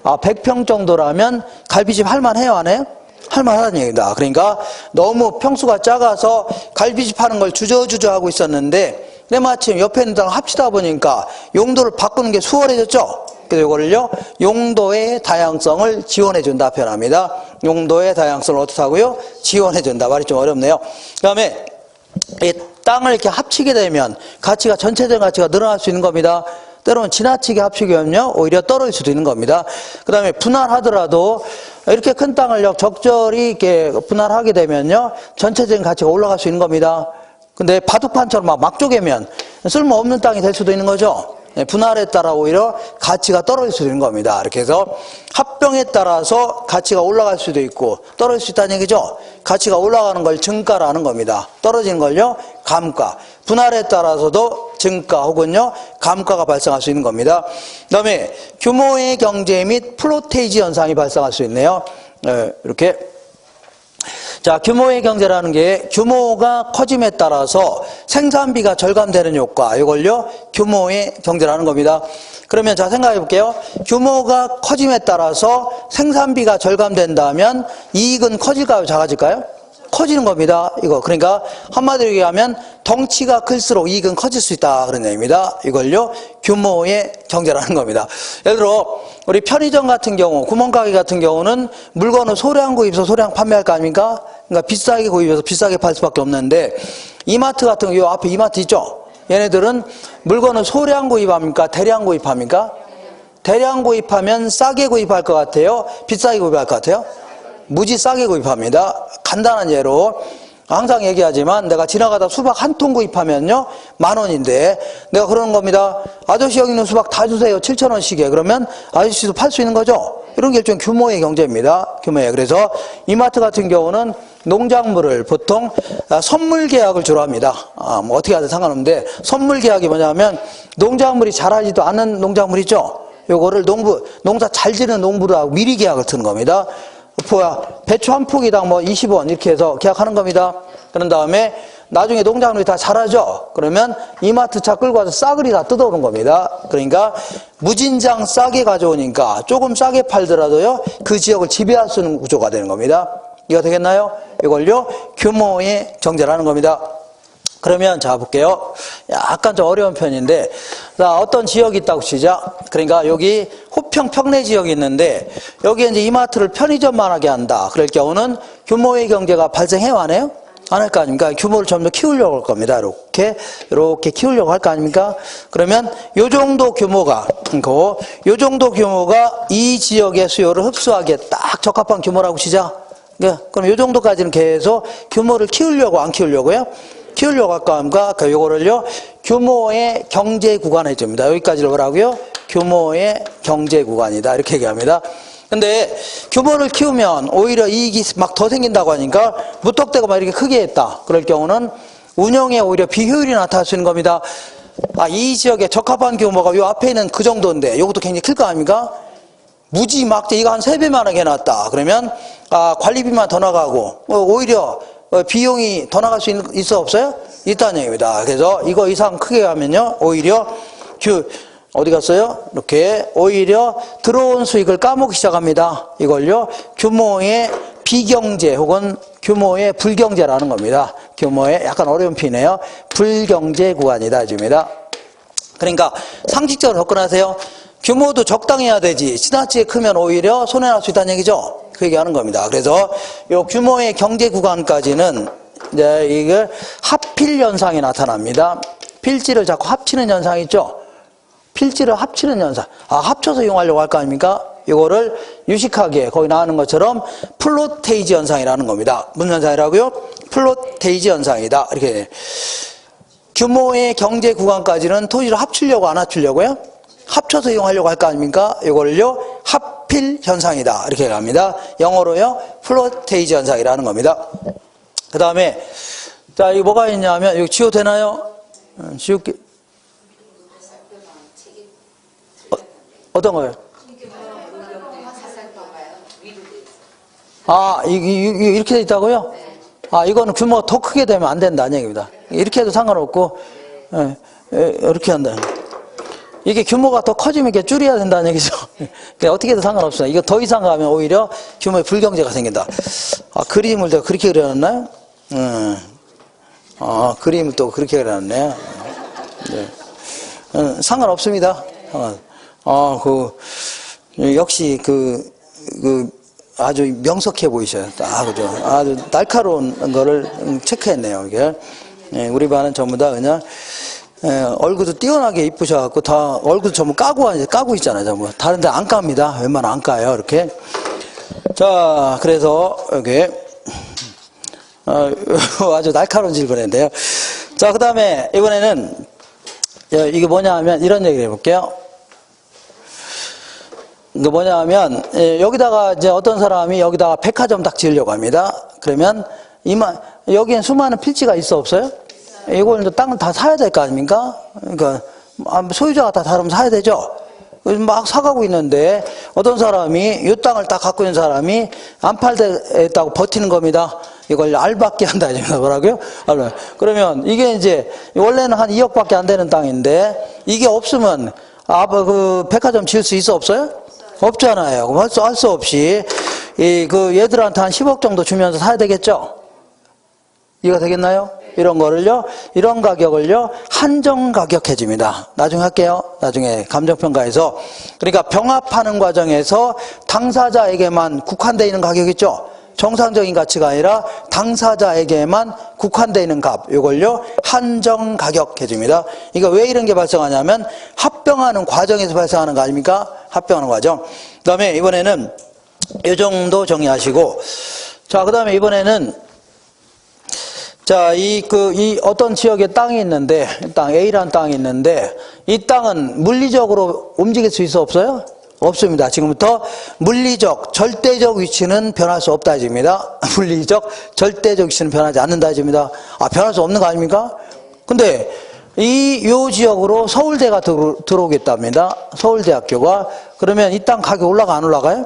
100평 정도라면 갈비집 할만해요, 안 해요? 할만하다는 얘기다. 그러니까 너무 평수가 작아서 갈비집 하는 걸 주저주저 하고 있었는데 때마침 옆에 있는 사람 합치다 보니까 용도를 바꾸는 게 수월해졌죠. 그래서 이거를요 용도의 다양성을 지원해준다 표현합니다. 용도의 다양성을 어떻게 하고요? 지원해준다. 말이 좀 어렵네요. 그 다음에 이 땅을 이렇게 합치게 되면 가치가, 전체적인 가치가 늘어날 수 있는 겁니다. 때로는 지나치게 합치기면요 오히려 떨어질 수도 있는 겁니다. 그 다음에 분할하더라도 이렇게 큰 땅을 적절히 이렇게 분할하게 되면요 전체적인 가치가 올라갈 수 있는 겁니다. 근데 바둑판처럼 막 쪼개면 쓸모없는 땅이 될 수도 있는 거죠. 분할에 따라 오히려 가치가 떨어질 수도 있는 겁니다. 이렇게 해서 합병에 따라서 가치가 올라갈 수도 있고 떨어질 수 있다는 얘기죠. 가치가 올라가는 걸 증가라는 겁니다. 떨어지는 걸요 감가. 분할에 따라서도 증가 혹은요 감가가 발생할 수 있는 겁니다. 그 다음에 규모의 경제 및 플로테이지 현상이 발생할 수 있네요. 이렇게. 자, 규모의 경제라는 게 규모가 커짐에 따라서 생산비가 절감되는 효과, 이걸요 규모의 경제라는 겁니다. 그러면 자 생각해 볼게요. 규모가 커짐에 따라서 생산비가 절감된다면 이익은 커질까요, 작아질까요? 커지는 겁니다. 이거 그러니까 한마디로 얘기하면 덩치가 클수록 이익은 커질 수 있다 그런 얘기입니다. 이걸요 규모의 경제라는 겁니다. 예를 들어 우리 편의점 같은 경우, 구멍가게 같은 경우는 물건을 소량 구입해서 소량 판매할 거 아닙니까? 그러니까 비싸게 구입해서 비싸게 팔 수밖에 없는데, 이마트 같은 경우, 요 앞에 이마트 있죠? 얘네들은 물건을 소량 구입합니까? 대량 구입합니까? 대량 구입하면 싸게 구입할 것 같아요? 비싸게 구입할 것 같아요? 무지 싸게 구입합니다. 간단한 예로 항상 얘기하지만 내가 지나가다 수박 한 통 구입하면요 10,000원인데 내가 그러는 겁니다. 아저씨 여기 있는 수박 다 주세요. 7,000원씩에. 그러면 아저씨도 팔 수 있는 거죠. 이런 게 일종 규모의 경제입니다. 규모의. 그래서 이마트 같은 경우는 농작물을 보통 선물 계약을 주로 합니다. 뭐 어떻게 하든 상관없는데 선물 계약이 뭐냐면 농작물이 자라지도 않은 농작물 있죠. 요거를 농사 잘 지는 농부들하고 미리 계약을 트는 겁니다. 배추 한 포기당 뭐 20원 이렇게 해서 계약하는 겁니다. 그런 다음에 나중에 농작물이 다 자라죠. 그러면 이마트 차 끌고 와서 싸그리 다 뜯어오는 겁니다. 그러니까 무진장 싸게 가져오니까 조금 싸게 팔더라도요 그 지역을 지배할 수 있는 구조가 되는 겁니다. 이거 되겠나요? 이걸요 규모의 경제라는 겁니다. 그러면 자 볼게요. 약간 좀 어려운 편인데, 자 어떤 지역이 있다고 치자. 그러니까 여기 호평 평내 지역이 있는데 여기에 이제 이마트를 편의점만 하게 한다. 그럴 경우는 규모의 경제가 발생해요, 안 해요? 안 할 거 아닙니까? 규모를 점점 키우려고 할 겁니다. 이렇게 키우려고 할 거 아닙니까? 그러면 요 정도 규모가 이 지역의 수요를 흡수하기에 딱 적합한 규모라고 치자. 그럼 요 정도까지는 계속 규모를 키우려고, 안 키우려고요? 키우려고 할까 합니까? 요거를요 규모의 경제 구간에 줍니다. 여기까지를 뭐라고요? 규모의 경제 구간이다 이렇게 얘기합니다. 근데 규모를 키우면 오히려 이익이 막 더 생긴다고 하니까 무턱대고 막 이렇게 크게 했다. 그럴 경우는 운영에 오히려 비효율이 나타날 수 있는 겁니다. 이 지역에 적합한 규모가 요 앞에 있는 그 정도인데 이것도 굉장히 클 거 아닙니까? 무지 막대 이거 한 3배만 하게 해놨다. 그러면 관리비만 더 나가고 오히려 비용이 더 나갈 수 있어 없어요? 있다는 얘기입니다. 그래서 이거 이상 크게 하면요 오히려 어디 갔어요? 이렇게 오히려 들어온 수익을 까먹기 시작합니다. 이걸요 규모의 비경제 혹은 규모의 불경제라는 겁니다. 규모의 약간 어려운 표현이에요. 불경제 구간이다 줍니다. 그러니까 상식적으로 접근하세요. 규모도 적당해야 되지. 지나치게 크면 오히려 손해날 수 있다는 얘기죠. 그 얘기하는 겁니다. 그래서 이 규모의 경제 구간까지는 이제 이게 합필 현상이 나타납니다. 필지를 자꾸 합치는 현상이 있죠. 필지를 합치는 현상. 합쳐서 이용하려고 할 거 아닙니까? 이거를 유식하게 거기 나오는 것처럼 플로테이지 현상이라는 겁니다. 무슨 현상이라고요? 플로테이지 현상이다. 이렇게. 규모의 경제 구간까지는 토지를 합치려고 안 합치려고요? 합쳐서 이용하려고 할 거 아닙니까? 이걸요 합필 현상이다. 이렇게 합니다. 영어로요 플로테이지 현상이라는 겁니다. 그 다음에 자 이거 뭐가 있냐면 이거 지워 되나요? 지울게. 어떤 거요? 이렇게 돼 있다고요? 이거는 규모가 더 크게 되면 안 된다는 얘기입니다. 이렇게 해도 상관없고, 이렇게 한다. 이게 규모가 더 커지면 이렇게 줄여야 된다는 얘기죠. 어떻게 해도 상관없어요. 이거 더 이상 가면 오히려 규모의 불경제가 생긴다. 그림을 또 그렇게 그려놨나요? 그림을 또 그렇게 그려놨네요. 네. 상관없습니다. 역시 아주 명석해 보이셔요. 그죠? 아주 날카로운 거를 체크했네요, 이게. 우리 반은 전부 다 그냥, 얼굴도 뛰어나게 이쁘셔갖고, 다 얼굴 전부 까고 있잖아요, 전부. 다른 데 안 깝니다. 웬만하면 안 까요, 이렇게. 자, 그래서, 여기, 아주 날카로운 질문인데요. 자, 그 다음에, 이번에는, 이게 뭐냐 하면, 이런 얘기를 해볼게요. 이거 뭐냐 하면, 여기다가 이제 어떤 사람이 여기다가 백화점 딱 지으려고 합니다. 그러면, 여기엔 수많은 필지가 있어, 없어요? 이걸 이제 땅을 다 사야 될 거 아닙니까? 그러니까, 소유자가 다 다르면 사야 되죠? 막 사가고 있는데, 어떤 사람이, 이 땅을 딱 갖고 있는 사람이 안 팔겠다고 버티는 겁니다. 이걸 알받게 한다, 뭐라고요? 그러면 이게 이제, 원래는 한 2억밖에 안 되는 땅인데, 이게 없으면, 백화점 지을 수 있어, 없어요? 없잖아요. 그럼 할 수 없이, 얘들한테 한 10억 정도 주면서 사야 되겠죠? 이해가 되겠나요? 이런 거를요, 이런 가격을요, 한정 가격 해줍니다. 나중에 할게요. 나중에 감정평가에서. 그러니까 병합하는 과정에서 당사자에게만 국한되어 있는 가격 있죠? 정상적인 가치가 아니라 당사자에게만 국한되어 있는 값, 이걸요, 한정 가격 해줍니다. 이거 왜 이런 게 발생하냐면, 합병하는 과정에서 발생하는 거 아닙니까? 합병하는 과정. 그 다음에 이번에는 이 정도 정리하시고, 자, 그 다음에 이번에는, 자, 이 어떤 지역에 땅이 있는데, A라는 땅이 있는데, 이 땅은 물리적으로 움직일 수 있어, 없어요? 없습니다. 지금부터 물리적, 절대적 위치는 변할 수 없다 해줍니다. 물리적, 절대적 위치는 변하지 않는다 해줍니다. 변할 수 없는 거 아닙니까? 근데, 요 지역으로 서울대가 들어오겠답니다. 서울대학교가. 그러면 이 땅 가격 올라가, 안 올라가요?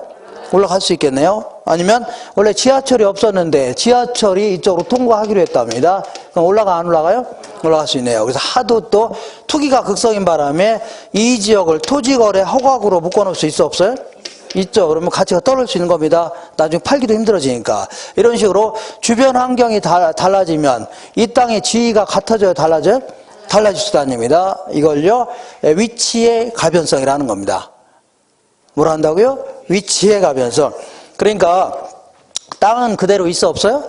올라갈 수 있겠네요. 아니면 원래 지하철이 없었는데 지하철이 이쪽으로 통과하기로 했답니다. 그럼 올라가, 안 올라가요? 올라갈 수 있네요. 그래서 하도 또 투기가 극성인 바람에 이 지역을 토지거래 허가구로 묶어놓을 수 있어, 없어요? 있죠. 그러면 가치가 떨어질 수 있는 겁니다. 나중에 팔기도 힘들어지니까. 이런 식으로 주변 환경이 달라지면 이 땅의 지위가 같아져야 달라져요? 달라질 수 있다는 얘기입니다. 이걸요, 위치의 가변성이라는 겁니다. 뭘 한다고요? 위치의 가변성. 그러니까 땅은 그대로 있어, 없어요?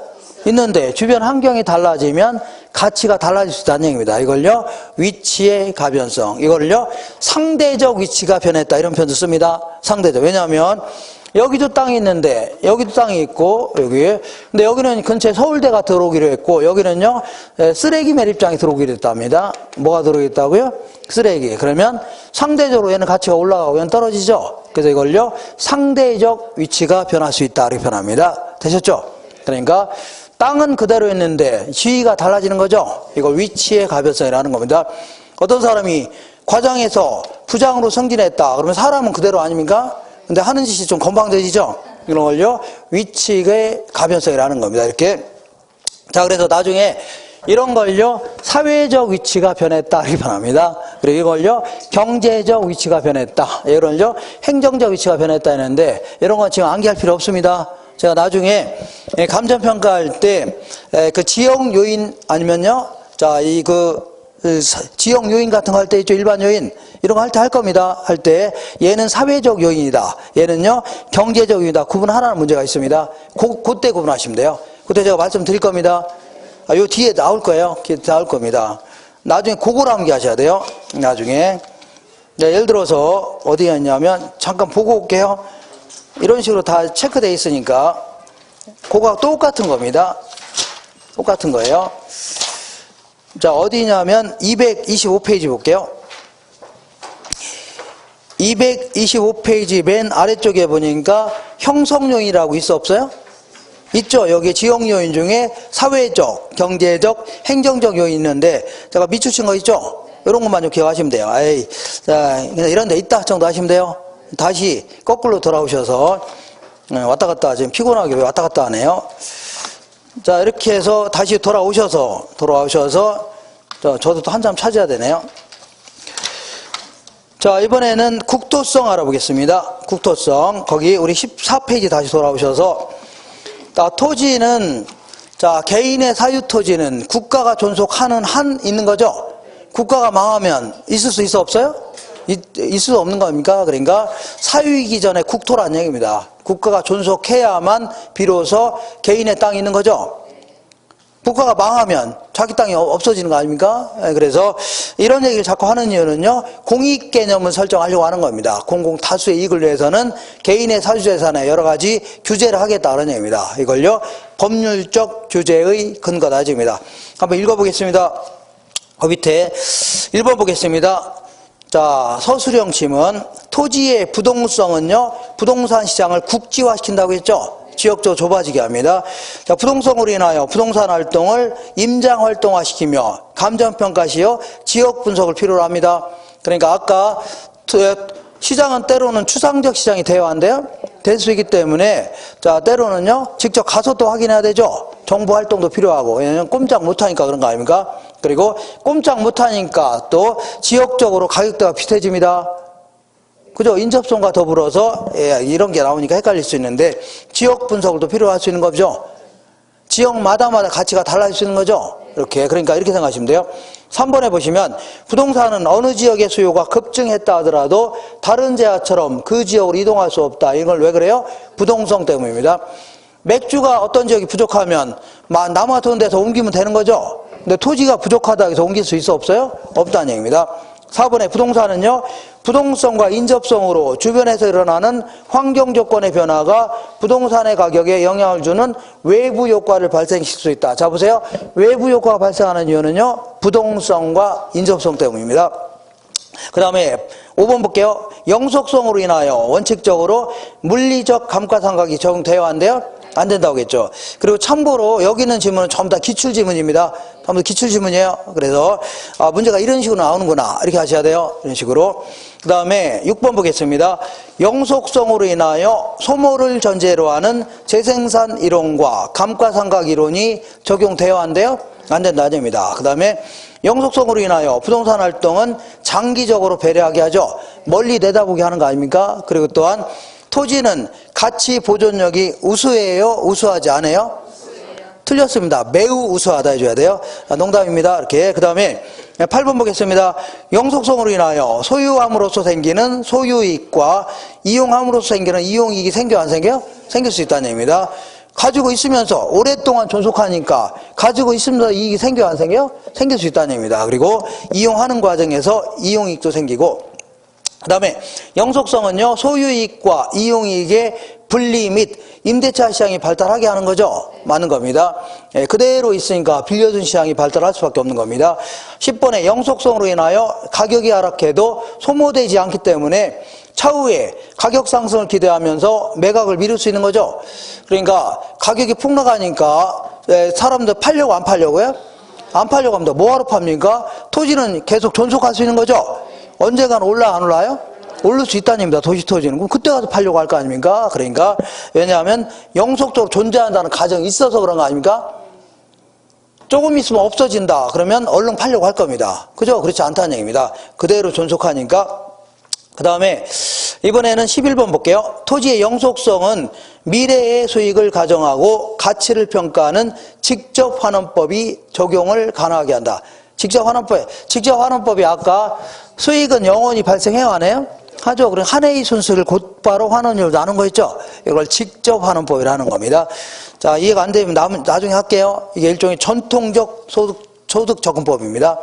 있는데 주변 환경이 달라지면 가치가 달라질 수 있다는 얘기입니다. 이걸요, 위치의 가변성. 이걸요, 상대적 위치가 변했다, 이런 표현도 씁니다. 상대적. 왜냐하면 여기도 땅이 있는데 여기도 땅이 있고 여기, 근데 여기는 근처에 서울대가 들어오기로 했고, 여기는요 쓰레기 매립장이 들어오기로 했답니다. 뭐가 들어오겠다고요? 쓰레기. 그러면 상대적으로 얘는 가치가 올라가고 얘는 떨어지죠. 그래서 이걸요, 상대적 위치가 변할 수 있다, 이렇게 표현합니다. 되셨죠? 그러니까 땅은 그대로 있는데 지위가 달라지는 거죠. 이걸 위치의 가변성이라는 겁니다. 어떤 사람이 과장에서 부장으로 승진했다, 그러면 사람은 그대로 아닙니까? 근데 하는 짓이 좀 건방져지죠? 이런 걸요, 위치의 가변성이라는 겁니다. 이렇게. 자, 그래서 나중에 이런 걸요, 사회적 위치가 변했다, 이렇게 변합니다. 그리고 이걸요, 경제적 위치가 변했다. 이런요, 행정적 위치가 변했다 했는데, 이런 건 지금 암기할 필요 없습니다. 제가 나중에 감정평가할 때 그 지역 요인 아니면요, 자, 지역 요인 같은 거 할 때 있죠, 일반 요인. 이런 거 할 때 할 겁니다. 할 때 얘는 사회적 요인이다. 얘는요, 경제적 요인이다. 구분 하나는 문제가 있습니다. 그때 구분하시면 돼요. 그때 제가 말씀드릴 겁니다. 요 뒤에 나올 거예요. 뒤에 나올 겁니다. 나중에 그걸 암기하셔야 돼요. 나중에. 예를 들어서 어디였냐면 잠깐 보고 올게요. 이런 식으로 다 체크되어 있으니까 그거가 똑같은 겁니다. 똑같은 거예요. 자, 어디냐면 225페이지 볼게요. 225페이지 맨 아래쪽에 보니까 형성요인이라고 있어 없어요? 있죠. 여기 지역 요인 중에 사회적, 경제적, 행정적 요인이 있는데 제가 밑줄친 거 있죠? 이런 것만 좀 기억하시면 돼요. 자, 그냥 이런 데 있다 정도 하시면 돼요. 다시 거꾸로 돌아오셔서 왔다 갔다 지금 피곤하게 왜 왔다 갔다 하네요. 자, 이렇게 해서 다시 돌아오셔서 저도 또 한참 찾아야 되네요. 자, 이번에는 국토성 알아보겠습니다. 국토성. 거기 우리 14페이지 다시 돌아오셔서 자, 토지는 자, 개인의 사유 토지는 국가가 존속하는 한 있는 거죠. 국가가 망하면 있을 수 있어 없어요? 있을 수 없는 겁니까? 그러니까 사유이기 전에 국토란 얘기입니다. 국가가 존속해야만 비로소 개인의 땅이 있는 거죠. 국가가 망하면 자기 땅이 없어지는 거 아닙니까? 그래서 이런 얘기를 자꾸 하는 이유는요, 공익 개념을 설정하려고 하는 겁니다. 공공 다수의 이익을 위해서는 개인의 사유재산에 여러 가지 규제를 하겠다 그런 얘기입니다. 이걸요, 법률적 규제의 근거다 입니다. 한번 읽어보겠습니다. 그 밑에 1번 보겠습니다. 자, 서술형 질문. 토지의 부동성은요, 부동산 시장을 국지화시킨다고 했죠. 지역적으로 좁아지게 합니다. 자, 부동성으로 인하여 부동산 활동을 임장 활동화시키며 감정평가 시여 지역 분석을 필요로 합니다. 그러니까 아까 시장은 때로는 추상적 시장이 되어야 한대요. 될 수 있기 때문에 자, 때로는요, 직접 가서 또 확인해야 되죠. 정보 활동도 필요하고. 왜냐면 꼼짝 못하니까 그런 거 아닙니까? 그리고 꼼짝 못하니까 또 지역적으로 가격대가 비슷해집니다. 그죠? 인접성과 더불어서 이런 게 나오니까 헷갈릴 수 있는데 지역 분석을 또 필요할 수 있는 거죠. 지역마다 가치가 달라질 수 있는 거죠. 그러니까 이렇게 생각하시면 돼요. 3번에 보시면 부동산은 어느 지역의 수요가 급증했다 하더라도 다른 지역처럼 그 지역으로 이동할 수 없다. 이걸 왜 그래요? 부동성 때문입니다. 맥주가 어떤 지역이 부족하면 나무 같은 데서 옮기면 되는 거죠. 근데 토지가 부족하다 해서 옮길 수 있어 없어요? 없다는 얘기입니다. 4번에 부동산은요, 부동성과 인접성으로 주변에서 일어나는 환경 조건의 변화가 부동산의 가격에 영향을 주는 외부 효과를 발생시킬 수 있다. 자, 보세요. 외부 효과가 발생하는 이유는요, 부동성과 인접성 때문입니다. 그 다음에 5번 볼게요. 영속성으로 인하여 원칙적으로 물리적 감가상각이 적용되어야 한대요. 안 된다고 했죠. 그리고 참고로 여기 있는 질문은 전부 다 기출지문입니다. 전부 다 기출지문이에요. 그래서 문제가 이런 식으로 나오는구나 이렇게 하셔야 돼요. 이런 식으로. 그 다음에 6번 보겠습니다. 영속성으로 인하여 소모를 전제로 하는 재생산 이론과 감가상각 이론이 적용되어야 한대요. 안 된다는 얘기입니다. 그 다음에 영속성으로 인하여 부동산 활동은 장기적으로 배려하게 하죠. 멀리 내다보게 하는 거 아닙니까? 그리고 또한 토지는 가치 보존력이 우수해요? 우수하지 않아요? 틀렸습니다. 매우 우수하다 해줘야 돼요. 농담입니다. 이렇게. 그 다음에 8번 보겠습니다. 영속성으로 인하여 소유함으로써 생기는 소유이익과 이용함으로써 생기는 이용이익이 생겨 안 생겨요? 생길 수 있다는 얘기입니다. 가지고 있으면서 오랫동안 존속하니까 가지고 있으면서 이익이 생겨 안 생겨요? 생길 수 있다는 얘기입니다. 그리고 이용하는 과정에서 이용이익도 생기고, 그 다음에 영속성은요, 소유이익과 이용이익의 분리 및 임대차 시장이 발달하게 하는 거죠. 맞는 겁니다. 그대로 있으니까 빌려준 시장이 발달할 수밖에 없는 겁니다. 10번에 영속성으로 인하여 가격이 하락해도 소모되지 않기 때문에 차후에 가격 상승을 기대하면서 매각을 미룰 수 있는 거죠. 그러니까 가격이 폭락하니까 사람들 팔려고 안 팔려고요? 안 팔려고 합니다. 뭐하러 팝니까? 토지는 계속 존속할 수 있는 거죠. 언젠간 올라 안 올라요? 오를 수 있다는 얘기입니다. 도시토지는. 그럼 그때 가서 팔려고 할 거 아닙니까? 그러니까 왜냐하면 영속적으로 존재한다는 가정이 있어서 그런 거 아닙니까? 조금 있으면 없어진다. 그러면 얼른 팔려고 할 겁니다. 그죠? 그렇지 않다는 얘기입니다. 그대로 존속하니까. 그 다음에 이번에는 11번 볼게요. 토지의 영속성은 미래의 수익을 가정하고 가치를 평가하는 직접환원법이 적용을 가능하게 한다. 직접환원법이 아까 수익은 영원히 발생해요, 안 해요? 하죠. 그럼 한 해의 순수를 곧바로 환원율로 나눈 거 있죠? 이걸 직접환원법이라는 겁니다. 자, 이해가 안 되면 나중에 할게요. 이게 일종의 전통적 소득적금법입니다.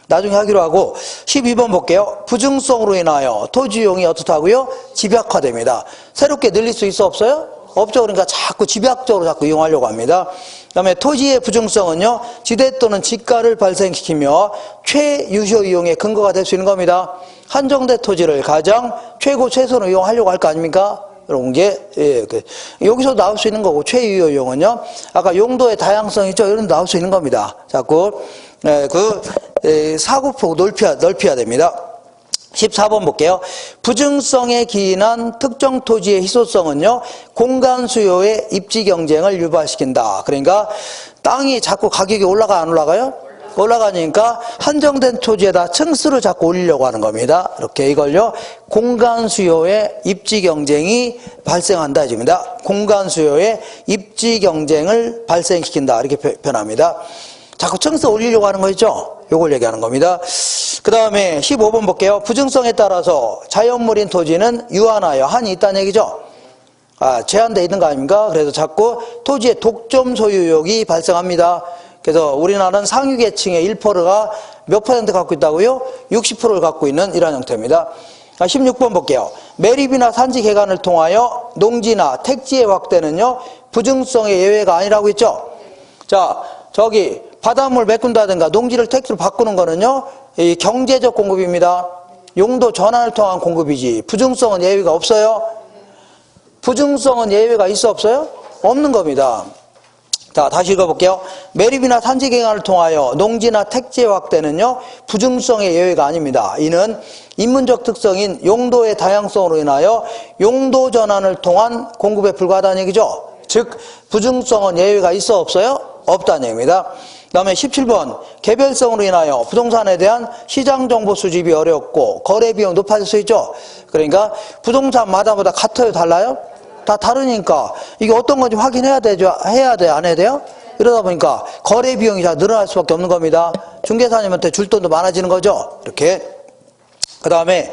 나중에 하기로 하고 12번 볼게요. 부증성으로 인하여 토지이용이 어떻다고요? 집약화됩니다. 새롭게 늘릴 수 있어 없어요? 없죠. 그러니까 자꾸 집약적으로 자꾸 이용하려고 합니다. 그 다음에 토지의 부증성은요, 지대 또는 지가를 발생시키며 최유효 이용의 근거가 될 수 있는 겁니다. 한정된 토지를 가장 최고 최선으로 이용하려고 할 거 아닙니까? 이런 게, 여기서 나올 수 있는 거고, 최유효 이용은요, 아까 용도의 다양성 있죠? 이런 데 나올 수 있는 겁니다. 자꾸, 사고폭 넓혀야 됩니다. 14번 볼게요. 부증성에 기인한 특정 토지의 희소성은요, 공간 수요의 입지 경쟁을 유발시킨다. 그러니까 땅이 자꾸 가격이 올라가 안 올라가요? 올라가니까 한정된 토지에다 층수를 자꾸 올리려고 하는 겁니다. 이렇게 이걸요, 공간 수요의 입지 경쟁이 발생한다 해줍니다. 공간 수요의 입지 경쟁을 발생시킨다. 이렇게 표현합니다. 자꾸 층수 올리려고 하는 거 있죠? 요걸 얘기하는 겁니다. 그 다음에 15번 볼게요. 부증성에 따라서 자연물인 토지는 유한하여 한이 있다는 얘기죠. 제한되어 있는 거 아닙니까? 그래서 자꾸 토지의 독점 소유욕이 발생합니다. 그래서 우리나라는 상위계층의 1%가 몇 퍼센트 갖고 있다고요? 60%를 갖고 있는 이러한 형태입니다. 16번 볼게요. 매립이나 산지 개간을 통하여 농지나 택지의 확대는요, 부증성의 예외가 아니라고 했죠. 자, 저기 바닷물 메꾼다든가 농지를 택지로 바꾸는 거는요, 이 경제적 공급입니다. 용도 전환을 통한 공급이지 부증성은 예외가 없어요. 부증성은 예외가 있어 없어요? 없는 겁니다. 자, 다시 읽어볼게요. 매립이나 산지 개간을 통하여 농지나 택지의 확대는요, 부증성의 예외가 아닙니다. 이는 인문적 특성인 용도의 다양성으로 인하여 용도 전환을 통한 공급에 불과하다는 얘기죠. 즉 부증성은 예외가 있어 없어요? 없다는 얘기입니다. 그 다음에 17번 개별성으로 인하여 부동산에 대한 시장정보 수집이 어렵고 거래비용 높아질 수 있죠. 그러니까 부동산마다 같아요? 달라요? 다 다르니까 이게 어떤 건지 확인해야 되죠. 해야 돼? 안 해야 돼요? 이러다 보니까 거래비용이 다 늘어날 수밖에 없는 겁니다. 중개사님한테 줄 돈도 많아지는 거죠. 이렇게. 그 다음에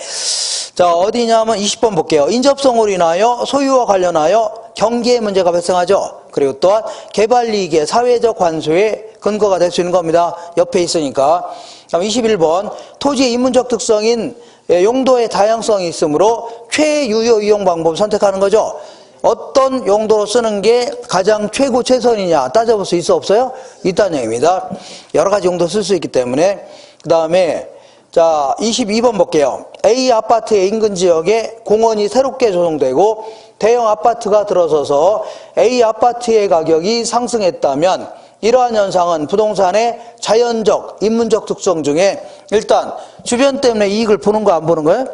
자, 어디냐면 20번 볼게요. 인접성으로 인하여 소유와 관련하여 경계의 문제가 발생하죠. 그리고 또한 개발이익의 사회적 관소의 근거가 될 수 있는 겁니다. 옆에 있으니까. 다음 21번 토지의 인문적 특성인 용도의 다양성이 있으므로 최유효 이용 방법을 선택하는 거죠. 어떤 용도로 쓰는 게 가장 최고 최선이냐 따져볼 수 있어 없어요? 있다는 얘기입니다. 여러 가지 용도 쓸 수 있기 때문에. 그 다음에 자, 22번 볼게요. A 아파트의 인근 지역에 공원이 새롭게 조성되고 대형 아파트가 들어서서 A 아파트의 가격이 상승했다면 이러한 현상은 부동산의 자연적, 인문적 특성 중에 일단 주변 때문에 이익을 보는 거 안 보는 거예요?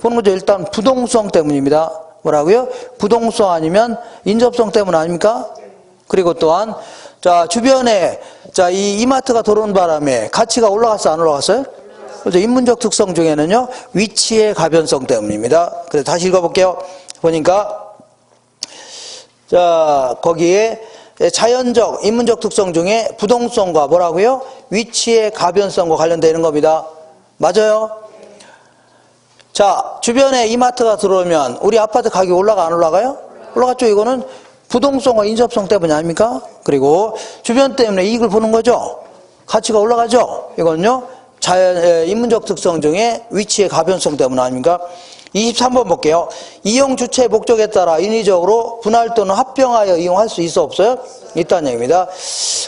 보는 거죠. 일단 부동성 때문입니다. 뭐라고요? 부동성 아니면 인접성 때문 아닙니까? 그리고 또한 자, 주변에 자, 이 이마트가 들어온 바람에 가치가 올라갔어요? 안 올라갔어요? 그래서 인문적 특성 중에는요, 위치의 가변성 때문입니다. 그래서 다시 읽어볼게요. 보니까, 자, 거기에 자연적, 인문적 특성 중에 부동성과 뭐라고요? 위치의 가변성과 관련되는 겁니다. 맞아요? 자, 주변에 이마트가 들어오면 우리 아파트 가격이 올라가 안 올라가요? 올라갔죠. 이거는 부동성과 인접성 때문이 아닙니까? 그리고 주변 때문에 이익을 보는 거죠. 가치가 올라가죠. 이건요, 인문적 특성 중에 위치의 가변성 때문 아닙니까? 23번 볼게요. 이용 주체 목적에 따라 인위적으로 분할 또는 합병하여 이용할 수 있어 없어요? 있다는 얘기입니다.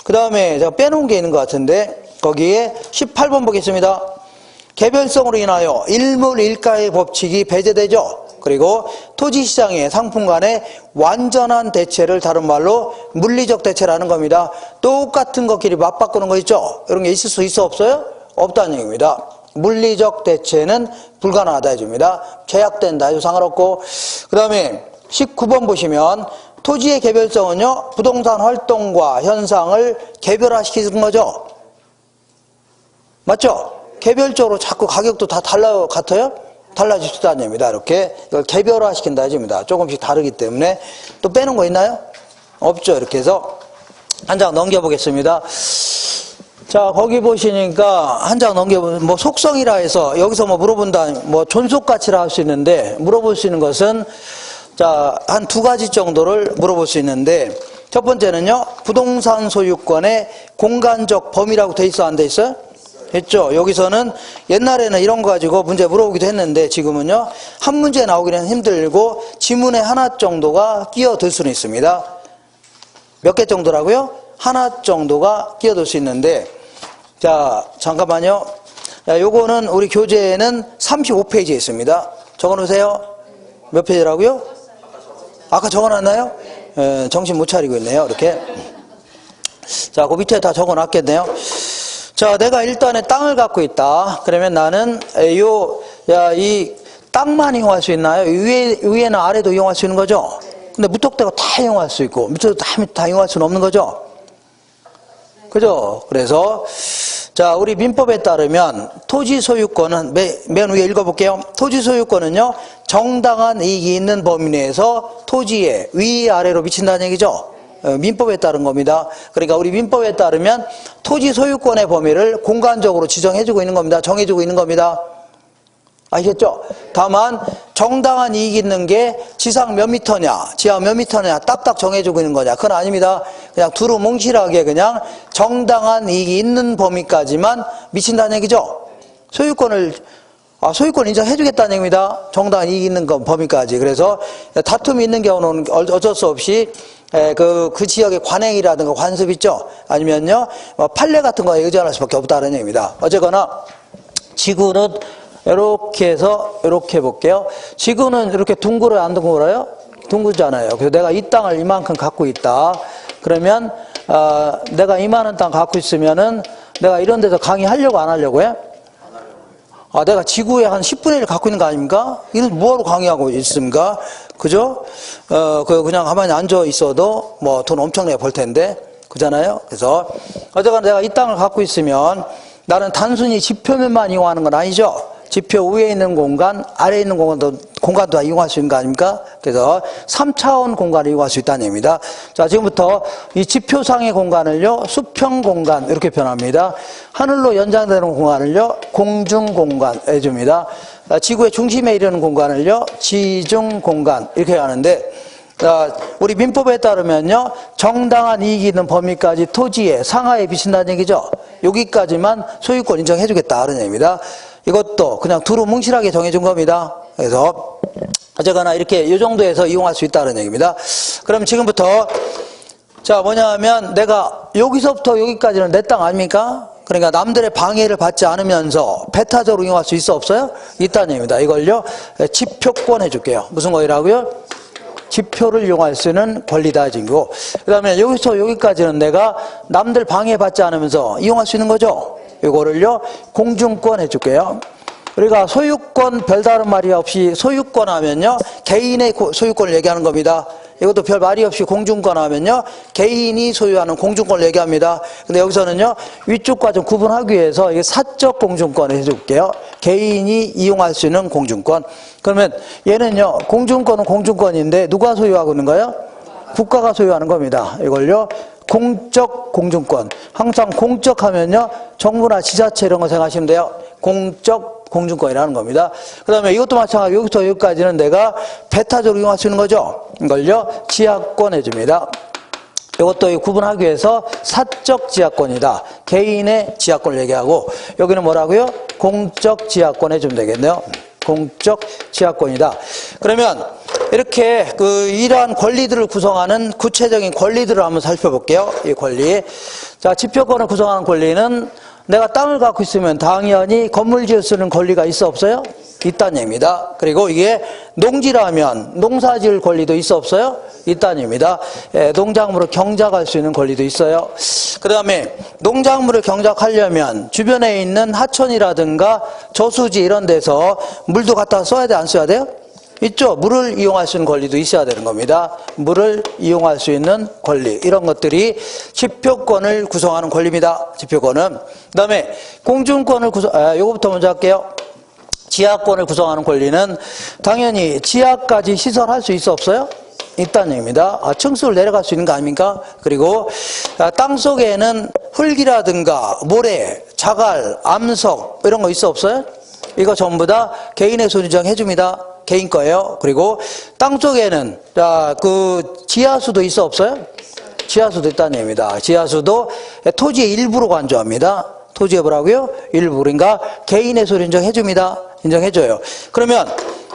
그 다음에 제가 빼놓은 게 있는 것 같은데 거기에 18번 보겠습니다. 개별성으로 인하여 일물일가의 법칙이 배제되죠. 그리고 토지시장의 상품 간의 완전한 대체를 다른 말로 물리적 대체라는 겁니다. 똑같은 것끼리 맞바꾸는 거 있죠? 이런 게 있을 수 있어 없어요? 없다는 얘기입니다. 물리적 대체는 불가능하다 해줍니다. 제약된다 해도 상관없고. 그 다음에 19번 보시면 토지의 개별성은요, 부동산 활동과 현상을 개별화시키는 거죠. 맞죠? 개별적으로 자꾸 가격도 다 달라요? 같아요? 달라질 수 있다는 얘기입니다. 이렇게 이걸 개별화 시킨다 해줍니다. 조금씩 다르기 때문에. 또 빼는 거 있나요? 없죠. 이렇게 해서 한 장 넘겨보겠습니다. 자, 거기 보시니까 한 장 넘겨보면 뭐 속성이라 해서 여기서 뭐 물어본다, 뭐 존속가치라 할 수 있는데 물어볼 수 있는 것은 자, 한 두 가지 정도를 물어볼 수 있는데 첫 번째는요, 부동산 소유권의 공간적 범위라고 돼 있어, 안 돼 있어요? 했죠. 여기서는 옛날에는 이런 거 가지고 문제 물어보기도 했는데 지금은요, 한 문제 나오기는 힘들고 지문에 하나 정도가 끼어들 수는 있습니다. 몇 개 정도라고요? 하나 정도가 끼어들 수 있는데, 자, 잠깐만요. 자, 요거는 우리 교재에는 35페이지에 있습니다. 적어 놓으세요. 몇 페이지라고요? 아까 적어 놨나요? 정신 못 차리고 있네요. 이렇게. 자, 그 밑에 다 적어 놨겠네요. 자, 내가 일단에 땅을 갖고 있다. 그러면 나는 이 땅만 이용할 수 있나요? 위에나 아래도 이용할 수 있는 거죠? 근데 무턱대고 다 이용할 수 있고 밑에도 다 이용할 수는 없는 거죠? 그죠? 그래서 자, 우리 민법에 따르면 토지 소유권은 맨 위에 읽어볼게요. 토지 소유권은요, 정당한 이익이 있는 범위 내에서 토지에 위아래로 미친다는 얘기죠. 민법에 따른 겁니다. 그러니까 우리 민법에 따르면 토지 소유권의 범위를 공간적으로 지정해주고 있는 겁니다. 정해주고 있는 겁니다. 아시겠죠? 다만 정당한 이익이 있는 게 지상 몇 미터냐, 지하 몇 미터냐 딱딱 정해주고 있는 거냐, 그건 아닙니다. 그냥 두루뭉실하게 그냥 정당한 이익이 있는 범위까지만 미친다는 얘기죠. 소유권 인정해주겠다는 얘기입니다. 정당한 이익이 있는 범위까지. 그래서 다툼이 있는 경우는 어쩔 수 없이 그 지역의 관행이라든가 관습 있죠. 아니면요, 판례 같은 거에 의존할 수밖에 없다는 얘기입니다. 어쨌거나 지구는 이렇게 해서 이렇게 해볼게요. 지구는 이렇게 둥글어요, 안 둥글어요? 둥글잖아요. 그래서 내가 이 땅을 이만큼 갖고 있다. 그러면 내가 이만한 땅 갖고 있으면은 내가 이런 데서 강의하려고 안 하려고 해? 내가 지구의 한 10분의 1 갖고 있는 거 아닙니까? 이런 뭐하러 강의하고 있습니까? 그죠? 그냥 가만히 앉아 있어도 뭐 돈 엄청나게 벌 텐데. 그잖아요? 그래서 어쨌거나 내가 이 땅을 갖고 있으면 나는 단순히 지표면만 이용하는 건 아니죠. 지표 위에 있는 공간, 아래에 있는 공간도 다 이용할 수 있는 거 아닙니까? 그래서 3차원 공간을 이용할 수 있다는 얘기입니다. 자, 지금부터 이 지표상의 공간을요, 수평 공간, 이렇게 표현합니다. 하늘로 연장되는 공간을요, 공중 공간 해줍니다. 지구의 중심에 이르는 공간을요, 지중 공간, 이렇게 하는데, 우리 민법에 따르면요, 정당한 이익이 있는 범위까지 토지에 상하에 비친다는 얘기죠. 여기까지만 소유권 인정해주겠다, 그런 얘기입니다. 이것도 그냥 두루뭉실하게 정해준 겁니다. 그래서 어쨌거나 이렇게 이 정도에서 이용할 수 있다는 얘기입니다. 그럼 지금부터 자, 뭐냐면 내가 여기서부터 여기까지는 내 땅 아닙니까? 그러니까 남들의 방해를 받지 않으면서 배타적으로 이용할 수 있어, 없어요? 있다는 얘기입니다. 이걸요, 지표권 해줄게요. 무슨 거라고요? 지표를 이용할 수 있는 권리다 지고, 그 다음에 여기서 여기까지는 내가 남들 방해받지 않으면서 이용할 수 있는 거죠. 이거를요, 공중권 해줄게요. 우리가 소유권 별다른 말이 없이 소유권 하면요, 개인의 소유권을 얘기하는 겁니다. 이것도 별 말이 없이 공중권 하면요, 개인이 소유하는 공중권을 얘기합니다. 근데 여기서는요, 위쪽과 좀 구분하기 위해서 이게 사적 공중권을 해줄게요. 개인이 이용할 수 있는 공중권. 그러면 얘는요, 공중권은 공중권인데 누가 소유하고 있는 거예요? 국가가 소유하는 겁니다. 이걸요, 공적 공중권. 항상 공적 하면요, 정부나 지자체 이런 거 생각하시면 돼요. 공적 공중권이라는 겁니다. 그 다음에 이것도 마찬가지로 여기부터 여기까지는 내가 배타적으로 이용할 수 있는 거죠. 이걸요, 지하권 해줍니다. 이것도 구분하기 위해서 사적 지하권이다. 개인의 지하권을 얘기하고, 여기는 뭐라고요? 공적 지하권 해주면 되겠네요. 공적 지하권이다. 그러면 이렇게 이러한 권리들을 구성하는 구체적인 권리들을 한번 살펴볼게요. 이 권리. 자, 지표권을 구성하는 권리는 내가 땅을 갖고 있으면 당연히 건물 지을 수 있는 권리가 있어, 없어요? 있다는 얘기입니다. 그리고 이게 농지라면 농사 지을 권리도 있어, 없어요? 있다는 얘기입니다. 농작물을 경작할 수 있는 권리도 있어요. 그 다음에 농작물을 경작하려면 주변에 있는 하천이라든가 저수지 이런 데서 물도 갖다 써야 돼, 안 써야 돼요? 있죠. 물을 이용할 수 있는 권리도 있어야 되는 겁니다. 물을 이용할 수 있는 권리, 이런 것들이 지표권을 구성하는 권리입니다. 지표권은. 그 다음에 공중권을 이거부터 먼저 할게요. 지하권을 구성하는 권리는 당연히 지하까지 시설할 수 있어 없어요? 있다는 얘기입니다. 층수를 내려갈 수 있는 거 아닙니까? 그리고 땅 속에는 흙이라든가 모래, 자갈, 암석 이런 거 있어 없어요? 이거 전부 다 개인의 소유 인정해 줍니다. 개인 거예요. 그리고 땅 속에는 그 지하수도 있어 없어요? 지하수도 있다는 얘기입니다. 지하수도 토지의 일부로 간주합니다. 토지의 뭐라고요? 일부. 그러니까 개인의 소유 인정해 줍니다. 인정해줘요. 그러면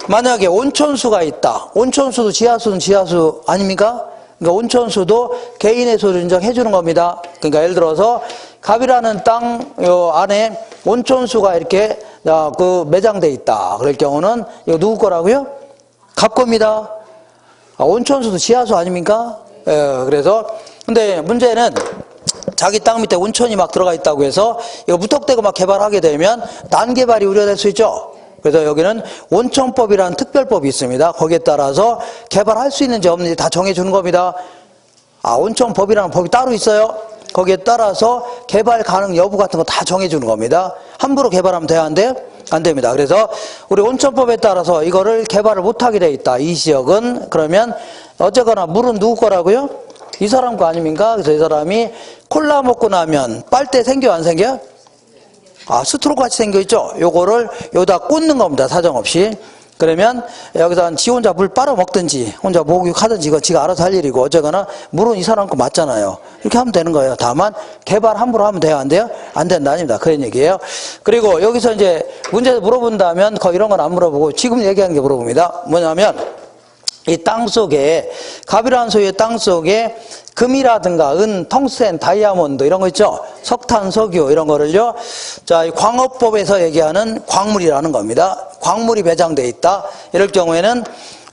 만약에 온천수가 있다. 온천수도 지하수는 지하수 아닙니까? 그러니까 온천수도 개인의 소유를 인정해주는 겁니다. 그러니까 예를 들어서 갑이라는 땅 안에 온천수가 이렇게 매장돼 있다. 그럴 경우는 이거 누구 거라고요? 갑 겁니다. 온천수도 지하수 아닙니까? 그래서 근데 문제는 자기 땅 밑에 온천이 막 들어가 있다고 해서 이거 무턱대고 막 개발하게 되면 난개발이 우려될 수 있죠. 그래서 여기는 온천법이라는 특별법이 있습니다. 거기에 따라서 개발할 수 있는지 없는지 다 정해주는 겁니다. 온천법이라는 법이 따로 있어요. 거기에 따라서 개발 가능 여부 같은 거 다 정해주는 겁니다. 함부로 개발하면 돼야 안 돼요? 안 됩니다. 그래서 우리 온천법에 따라서 이거를 개발을 못하게 돼 있다. 이 지역은 그러면 어쨌거나 물은 누구 거라고요? 이 사람 거 아닙니까? 그래서 이 사람이 콜라 먹고 나면 빨대 생겨 안 생겨? 스트로 같이 생겨있죠? 요거를 여기다 꽂는 겁니다. 사정없이. 그러면 여기서 지 혼자 물 빨아먹든지 혼자 목욕하든지 이거 지가 알아서 할 일이고 어쨌거나 물은 이 사람 거 맞잖아요. 이렇게 하면 되는 거예요. 다만 개발 함부로 하면 돼요? 안 돼요? 안 된다 아닙니다. 그런 얘기예요. 그리고 여기서 이제 문제 물어본다면 거의 이런 건 안 물어보고 지금 얘기하는 게 물어봅니다. 뭐냐면 이 땅 속에 갑이라는 소유의 땅 속에 금이라든가 은, 텅스텐, 다이아몬드 이런 거 있죠. 석탄, 석유 이런 거를요. 자, 이 광업법에서 얘기하는 광물이라는 겁니다. 광물이 매장돼 있다. 이럴 경우에는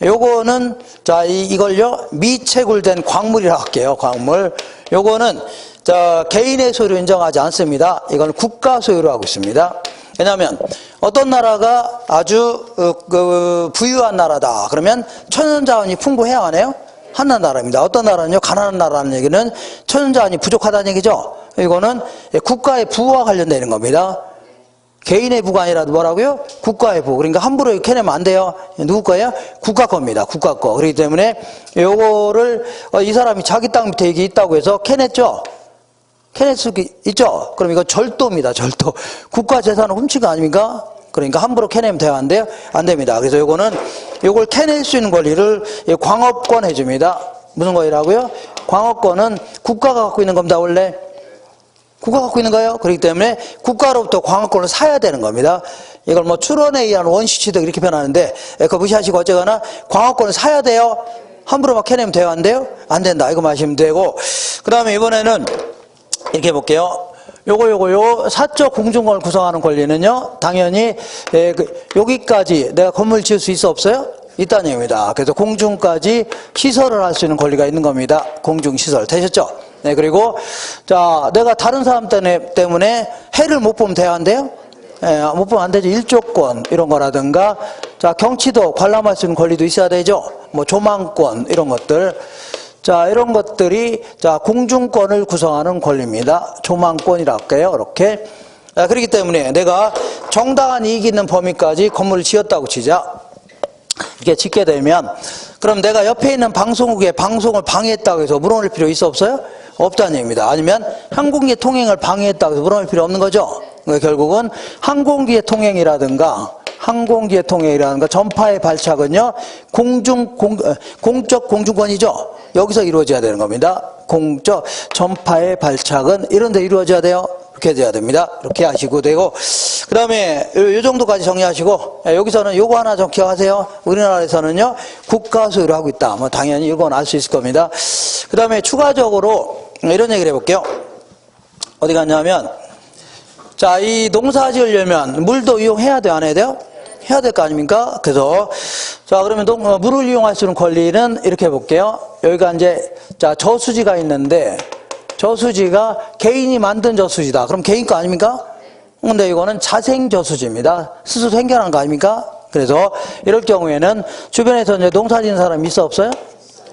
요거는 자, 이걸요. 미채굴된 광물이라고 할게요. 광물. 요거는 자, 개인의 소유로 인정하지 않습니다. 이건 국가 소유로 하고 있습니다. 왜냐하면 어떤 나라가 아주 부유한 나라다. 그러면 천연자원이 풍부해야 하네요. 하나는 나라입니다. 어떤 나라는요, 가난한 나라라는 얘기는 천연자원이 부족하다는 얘기죠. 이거는 국가의 부와 관련되는 겁니다. 개인의 부가 아니라 뭐라고요? 국가의 부. 그러니까 함부로 캐내면 안 돼요. 누구 거예요? 국가 겁니다. 국가 거. 그렇기 때문에 요거를 이 사람이 자기 땅 밑에 이게 있다고 해서 캐냈죠? 캐낼 수 있죠? 그럼 이거 절도입니다. 절도. 국가 재산을 훔친 거 아닙니까? 그러니까 함부로 캐내면 돼요? 안 돼요? 안 됩니다. 그래서 요걸 캐낼 수 있는 권리를 광업권 해줍니다. 무슨 권리라고요? 광업권은 국가가 갖고 있는 겁니다. 원래 국가가 갖고 있는 거예요. 그렇기 때문에 국가로부터 광업권을 사야 되는 겁니다. 이걸 뭐 출원에 의한 원시 취득 이렇게 표현하는데 그거 무시하시고 어쨌거나 광업권을 사야 돼요. 함부로 막 캐내면 돼요? 안 돼요? 안 된다. 이거 마시면 되고 그 다음에 이번에는 이렇게 볼게요. 요거 사적 공중권을 구성하는 권리는요, 당연히 여기까지 내가 건물 지을 수 있어 없어요? 있다는 얘기입니다. 그래서 공중까지 시설을 할 수 있는 권리가 있는 겁니다. 공중시설 되셨죠? 네, 그리고 자, 내가 다른 사람 때문에 해를 못 보면 돼야 안 돼요? 못 보면 안 되죠. 일조권 이런 거라든가 자, 경치도 관람할 수 있는 권리도 있어야 되죠. 뭐 조망권 이런 것들. 자, 이런 것들이 자, 공중권을 구성하는 권리입니다. 조망권이라고 할게요. 이렇게. 그렇기 때문에 내가 정당한 이익이 있는 범위까지 건물을 지었다고 치자. 이렇게 짓게 되면 그럼 내가 옆에 있는 방송국의 방송을 방해했다고 해서 물어낼 필요 있어 없어요? 없다는 얘기입니다. 아니면 항공기의 통행을 방해했다고 해서 물어낼 필요 없는 거죠. 그러니까 결국은 항공기의 통행이라든가 전파의 발착은요, 공적 공중권이죠. 여기서 이루어져야 되는 겁니다. 공적 전파의 발착은 이런 데 이루어져야 돼요. 이렇게 돼야 됩니다. 이렇게 하시고 되고, 그 다음에 요 정도까지 정리하시고, 여기서는 요거 하나 좀 기억하세요. 우리나라에서는요, 국가 소유를 하고 있다. 뭐 당연히 이건 알 수 있을 겁니다. 그 다음에 추가적으로 이런 얘기를 해볼게요. 어디 갔냐면, 자, 이 농사 지으려면 물도 이용해야 돼요? 안 해야 돼요? 해야 될 거 아닙니까? 그래서 자, 그러면 물을 이용할 수 있는 권리는 이렇게 해볼게요. 여기가 이제 자, 저수지가 있는데 저수지가 개인이 만든 저수지다. 그럼 개인 거 아닙니까? 근데 이거는 자생 저수지입니다. 스스로 생겨난 거 아닙니까? 그래서 이럴 경우에는 주변에서 이제 농사 짓는 사람이 있어 없어요?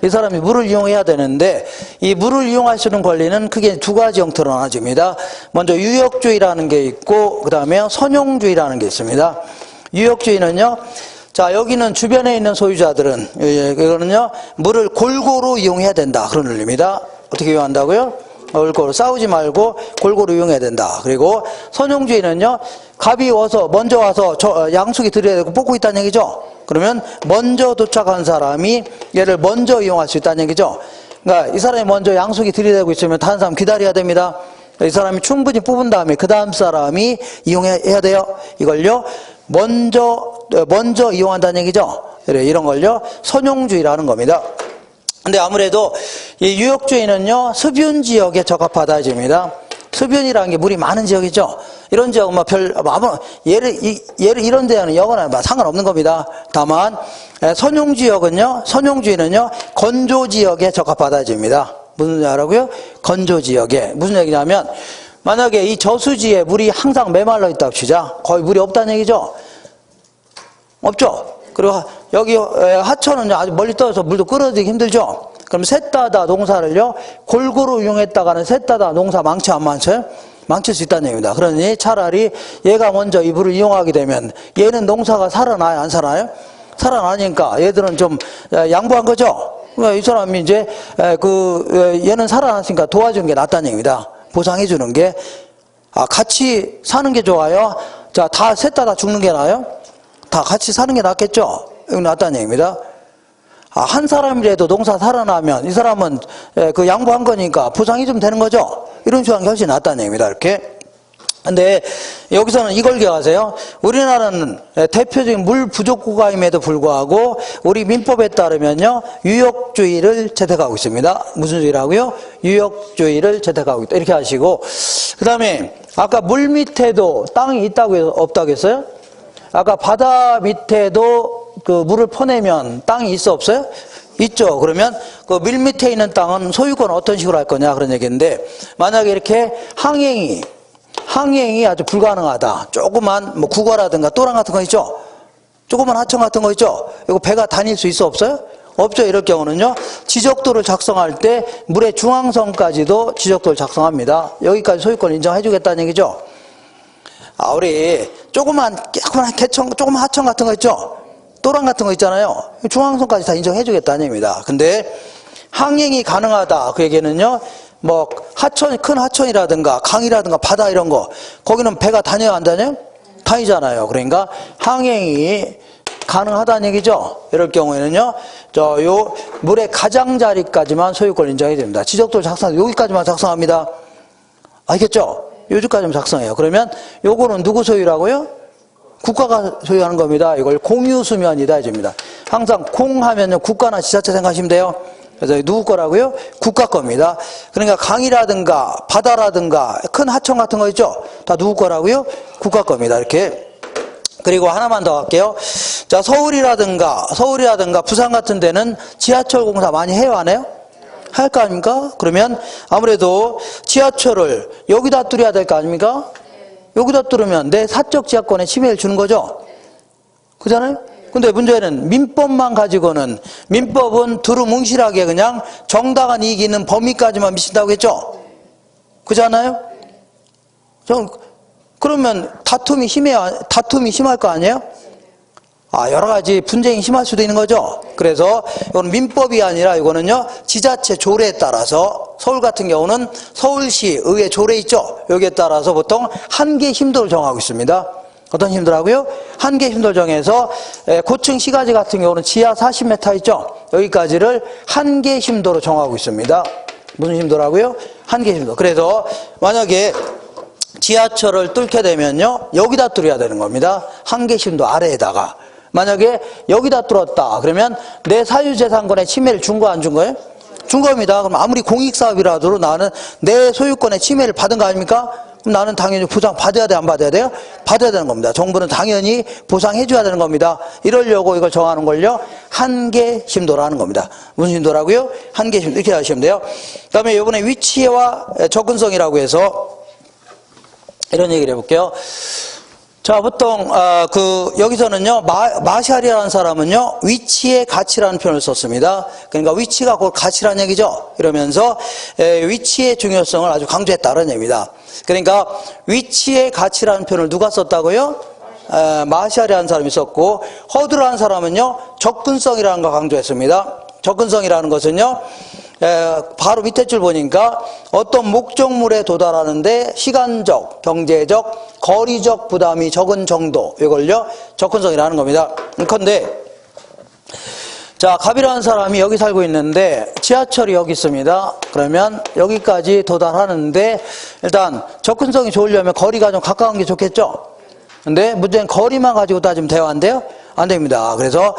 이 사람이 물을 이용해야 되는데 이 물을 이용할 수 있는 권리는 크게 두 가지 형태로 나눠집니다. 먼저 유역주의라는 게 있고 그 다음에 선용주의라는 게 있습니다. 유역주의는요, 자, 여기는 주변에 있는 소유자들은, 이거는요, 물을 골고루 이용해야 된다. 그런 의미입니다. 어떻게 이용한다고요? 골고루 싸우지 말고 골고루 이용해야 된다. 그리고 선용주의는요, 갑이 먼저 와서 양숙이 들여야 되고 뽑고 있다는 얘기죠. 그러면 먼저 도착한 사람이 얘를 먼저 이용할 수 있다는 얘기죠. 그러니까 이 사람이 먼저 양숙이 들이대고 있으면 다른 사람 기다려야 됩니다. 이 사람이 충분히 뽑은 다음에 그 다음 사람이 이용해야 돼요. 이걸요, 먼저 이용한다는 얘기죠. 이런 걸요, 선용주의라는 겁니다. 근데 아무래도 이 유역주의는요, 습윤 지역에 적합하다집니다. 습윤이라는 게 물이 많은 지역이죠. 이런 지역은 얘를 이런 데는 영어나 상관없는 겁니다. 다만 선용주의는요, 건조 지역에 적합하다집니다. 무슨 얘기라고요? 건조 지역에. 무슨 얘기냐면, 만약에 이 저수지에 물이 항상 메말라 있다 합시다. 거의 물이 없다는 얘기죠. 없죠. 그리고 여기 하천은 아주 멀리 떨어져서 물도 끌어들이기 힘들죠. 그럼 셋 다 농사를요, 골고루 이용했다가는 셋 다 농사 망치 안 망쳐요? 망칠 수 있다는 얘기입니다. 그러니 차라리 얘가 먼저 이 물을 이용하게 되면 얘는 농사가 살아나요, 안 살아나요? 살아나니까 얘들은 좀 양보한 거죠. 그러니까 이 사람이 이제 얘는 살아났으니까 도와주는 게 낫다는 얘기입니다. 보상해 주는 게. 같이 사는 게 좋아요? 자, 셋 다 죽는 게 나아요? 다 같이 사는 게 낫겠죠? 이거 낫다는 얘기입니다. 한 사람이라도 농사 살아나면 이 사람은 양보한 거니까 보상이 좀 되는 거죠? 이런 식으로 하는 게 훨씬 낫다는 얘기입니다. 이렇게. 근데 여기서는 이걸 기억하세요. 우리나라는 대표적인 물 부족 국가임에도 불구하고 우리 민법에 따르면요, 유역주의를 채택하고 있습니다. 무슨 주의라고요? 유역주의를 채택하고 있다. 이렇게 하시고, 그 다음에 아까 물 밑에도 땅이 있다고 해서 없다고 했어요? 아까 바다 밑에도 그 물을 퍼내면 땅이 있어 없어요? 있죠. 그러면 그 밀 밑에 있는 땅은 소유권 어떤 식으로 할 거냐 그런 얘기인데, 만약에 이렇게 항행이 아주 불가능하다. 조그만 국어라든가 또랑 같은 거 있죠. 조그만 하천 같은 거 있죠. 이거 배가 다닐 수 있어 없어요? 없죠. 이럴 경우는요, 지적도를 작성할 때 물의 중앙선까지도 지적도를 작성합니다. 여기까지 소유권 인정해 주겠다는 얘기죠. 우리 조그만 개천, 조그만 하천 같은 거 있죠? 또랑 같은 거 있잖아요. 중앙선까지 다 인정해 주겠다는 얘기입니다. 근데 항행이 가능하다. 그 얘기는요, 큰 하천이라든가 강이라든가 바다 이런 거, 거기는 배가 다녀야 안 다녀요? 다니잖아요. 그러니까 항행이 가능하다는 얘기죠. 이럴 경우에는요, 요 물의 가장자리까지만 소유권 인정이 됩니다. 지적도 여기까지만 작성합니다. 알겠죠? 요지까지만 작성해요. 그러면 요거는 누구 소유라고요? 국가가 소유하는 겁니다. 이걸 공유수면이다 해줍니다. 항상 공하면요, 국가나 지자체 생각하시면 돼요. 그래서 누구 거라고요? 국가 겁니다. 그러니까 강이라든가 바다라든가 큰 하천 같은 거 있죠? 다 누구 거라고요? 국가 겁니다. 이렇게. 그리고 하나만 더 할게요. 자, 서울이라든가 부산 같은 데는 지하철 공사 많이 해요, 안 해요? 할 거 아닙니까? 그러면 아무래도 지하철을 여기다 뚫어야 될 거 아닙니까? 여기다 뚫으면 내 사적 지하권에 침해를 주는 거죠? 그잖아요? 근데 문제는 민법만 가지고는, 민법은 두루뭉실하게 그냥 정당한 이익이 있는 범위까지만 미친다고 했죠? 그잖아요? 그러면 다툼이 심할 거 아니에요? 여러 가지 분쟁이 심할 수도 있는 거죠. 그래서 이건 민법이 아니라 이거는요, 지자체 조례에 따라서, 서울 같은 경우는 서울시 의회 조례 있죠? 여기에 따라서 보통 한계 심도를 정하고 있습니다. 어떤 심도라고요? 한계 심도를 정해서 고층 시가지 같은 경우는 지하 40m 있죠? 여기까지를 한계 심도로 정하고 있습니다. 무슨 심도라고요? 한계 심도. 그래서 만약에 지하철을 뚫게 되면요, 여기다 뚫어야 되는 겁니다. 한계 심도 아래에다가. 만약에 여기다 뚫었다 그러면 내 사유재산권에 침해를 준 거 안 준 거예요? 준 겁니다. 그럼 아무리 공익사업이라도 나는 내 소유권에 침해를 받은 거 아닙니까? 그럼 나는 당연히 보상 받아야 돼, 안 받아야 돼요? 받아야 되는 겁니다. 정부는 당연히 보상해 줘야 되는 겁니다. 이러려고 이걸 정하는 걸요, 한계 심도라는 겁니다. 무슨 심도라고요? 한계 심도. 이렇게 하시면 돼요. 그 다음에 이번에 위치와 접근성이라고 해서 이런 얘기를 해볼게요. 자, 보통 여기서는요, 마샬이라는 사람은요, 위치의 가치라는 표현을 썼습니다. 그러니까 위치가 곧 가치라는 얘기죠. 이러면서 위치의 중요성을 아주 강조했다는 얘기입니다. 그러니까 위치의 가치라는 표현을 누가 썼다고요? 마샬이라는 사람이 있었고, 허드라는 사람은요 접근성이라는 거 강조했습니다. 접근성이라는 것은요 바로 밑에 줄 보니까 어떤 목적물에 도달하는데 시간적, 경제적, 거리적 부담이 적은 정도, 이걸요 접근성이라는 겁니다. 그런데 자, 갑이라는 사람이 여기 살고 있는데 지하철이 여기 있습니다. 그러면 여기까지 도달하는데 일단 접근성이 좋으려면 거리가 좀 가까운 게 좋겠죠. 근데 문제는 거리만 가지고 따지면 돼요, 안 돼요? 안 됩니다. 그래서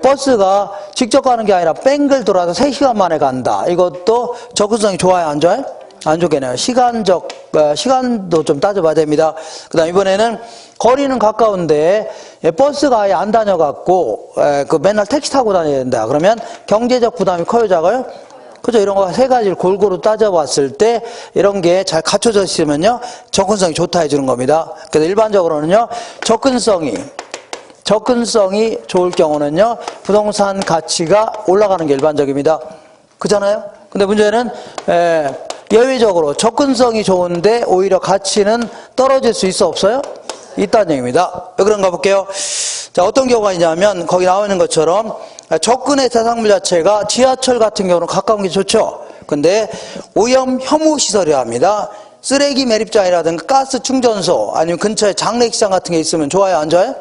버스가 직접 가는 게 아니라 뺑글 돌아서 3시간 만에 간다. 이것도 접근성이 좋아요, 안 좋아요? 안 좋겠네요. 시간도 좀 따져봐야 됩니다. 그 다음 이번에는 거리는 가까운데 버스가 아예 안 다녀갖고 맨날 택시 타고 다녀야 된다. 그러면 경제적 부담이 커요, 작아요? 그죠? 이런 거 3가지를 골고루 따져봤을 때 이런 게 잘 갖춰져 있으면요 접근성이 좋다 해주는 겁니다. 그래서 일반적으로는요 접근성이 좋을 경우는요 부동산 가치가 올라가는 게 일반적입니다. 그잖아요? 근데 문제는 예외적으로 접근성이 좋은데 오히려 가치는 떨어질 수 있어, 없어요? 있다는 얘기입니다. 왜 그런가 볼게요. 자, 어떤 경우가 있냐면 거기 나와 있는 것처럼 접근의 대상물 자체가 지하철 같은 경우는 가까운 게 좋죠. 근데 오염 혐오 시설이라 합니다. 쓰레기 매립장이라든가 가스 충전소 아니면 근처에 장례식장 같은 게 있으면 좋아요, 안 좋아요?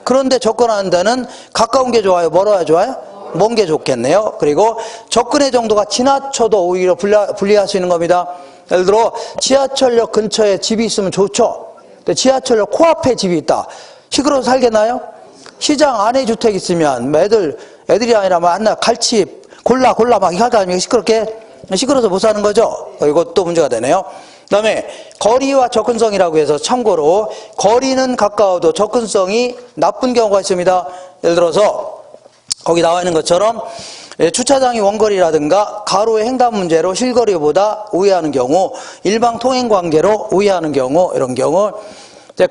그런데 접근하는 데는 가까운 게 좋아요, 멀어야 좋아요? 먼 게 좋겠네요. 그리고 접근의 정도가 지나쳐도 오히려 불리할 수 있는 겁니다. 예를 들어 지하철역 근처에 집이 있으면 좋죠. 근데 지하철역 코앞에 집이 있다. 시끄러워서 살겠나요? 시장 안에 주택 있으면 애들이 아니라 맨날 갈치 골라 막 이렇게 할 거 아닙니까? 시끄러워서 못 사는 거죠. 이것도 문제가 되네요. 그 다음에 거리와 접근성이라고 해서 참고로 거리는 가까워도 접근성이 나쁜 경우가 있습니다. 예를 들어서 거기 나와 있는 것처럼 주차장이 원거리라든가 가로의 횡단 문제로 실거리보다 우회하는 경우, 일방 통행 관계로 우회하는 경우, 이런 경우,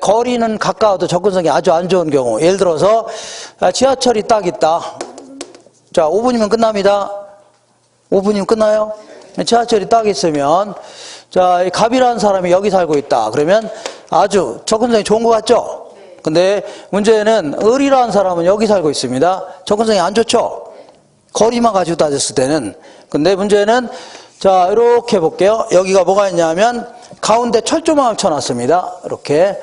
거리는 가까워도 접근성이 아주 안 좋은 경우, 예를 들어서 지하철이 딱 있다. 자, 5분이면 끝납니다. 5분이면 끝나요? 지하철이 딱 있으면, 자, 갑이라는 사람이 여기 살고 있다. 그러면 아주 접근성이 좋은 것 같죠? 근데 문제는 을이라는 사람은 여기 살고 있습니다. 접근성이 안 좋죠? 거리만 가지고 따졌을 때는. 근데 문제는 자, 이렇게 볼게요. 여기가 뭐가 있냐면 가운데 철조망을 쳐놨습니다. 이렇게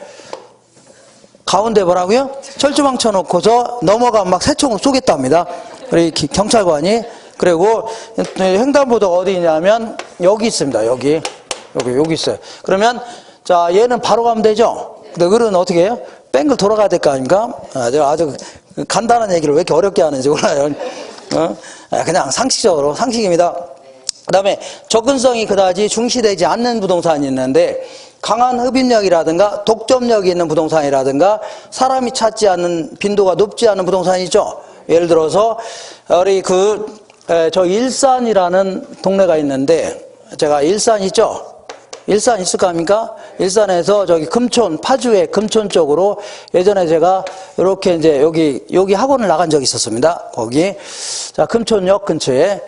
가운데 뭐라고요? 철조망 쳐놓고서 넘어가면 막 새총을 쏘겠답니다. 그리고 경찰관이. 그리고 횡단보도가 어디 있냐면 여기 있습니다. 여기 있어요. 그러면 자, 얘는 바로 가면 되죠? 근데 을은 어떻게 해요? 뺑글 돌아가야 될 거 아닙니까? 아주 간단한 얘기를 왜 이렇게 어렵게 하는지 몰라요. 그냥 상식입니다. 그 다음에 접근성이 그다지 중시되지 않는 부동산이 있는데 강한 흡입력이라든가 독점력이 있는 부동산이라든가 사람이 찾지 않는 빈도가 높지 않은 부동산이 있죠. 예를 들어서 우리 저 일산이라는 동네가 있는데 제가 일산 있죠? 일산 있을까 합니까? 일산에서 저기 금촌, 파주의 금촌 쪽으로 예전에 제가 이렇게 이제 여기 학원을 나간 적이 있었습니다. 거기. 자, 금촌역 근처에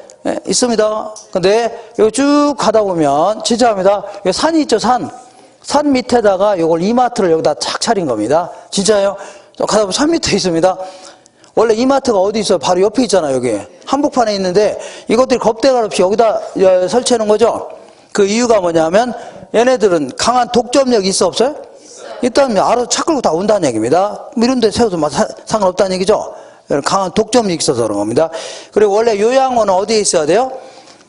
있습니다. 근데 여기 쭉 가다 보면 진짜입니다. 여기 산이 있죠, 산. 산 밑에다가 요걸 이마트를 여기다 착 차린 겁니다. 진짜예요. 가다 보면 산 밑에 있습니다. 원래 이마트가 어디 있어요? 바로 옆에 있잖아요, 여기. 한복판에 있는데 이것들이 겁대갈 없이 여기다 설치해 놓은 거죠. 그 이유가 뭐냐면 얘네들은 강한 독점력이 있어, 없어요? 있다면 알아서 차 끌고 다 온다는 얘기입니다. 이런 데 세워도 상관없다는 얘기죠. 강한 독점력이 있어서 그런 겁니다. 그리고 원래 요양원은 어디에 있어야 돼요?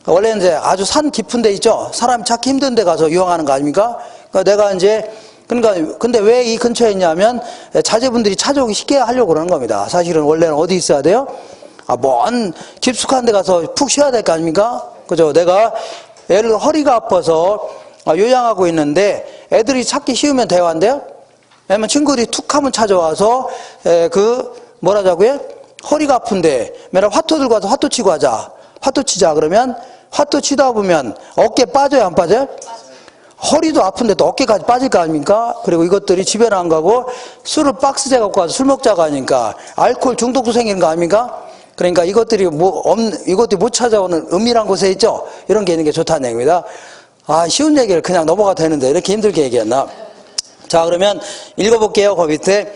원래 이제 아주 산 깊은 데 있죠. 사람이 찾기 힘든 데 가서 요양하는 거 아닙니까? 근데 왜 이 근처에 있냐면 자제분들이 찾아오기 쉽게 하려고 그러는 겁니다. 사실은 원래는 어디 있어야 돼요? 먼 깊숙한 데 가서 푹 쉬어야 될 거 아닙니까? 그죠? 내가 예를 들어 허리가 아파서 요양하고 있는데 애들이 찾기 쉬우면 대화인데요. 왜냐면 친구들이 툭 하면 찾아와서 뭐라자고요? 허리가 아픈데 맨날 화토 들고 와서 화토 치고 하자. 화토 치자. 그러면 화토 치다 보면 어깨 빠져요, 안 빠져요? 허리도 아픈데 또 어깨까지 빠질 거 아닙니까? 그리고 이것들이 집에는 안 가고 술을 박스째 갖고 와서 술 먹자고 하니까 알코올 중독도 생기는 거 아닙니까? 그러니까 이것들이 못 찾아오는 은밀한 곳에 있죠? 이런 게 있는 게 좋다는 얘기입니다. 쉬운 얘기를 그냥 넘어가도 되는데 이렇게 힘들게 얘기했나? 자, 그러면 읽어볼게요. 그 밑에.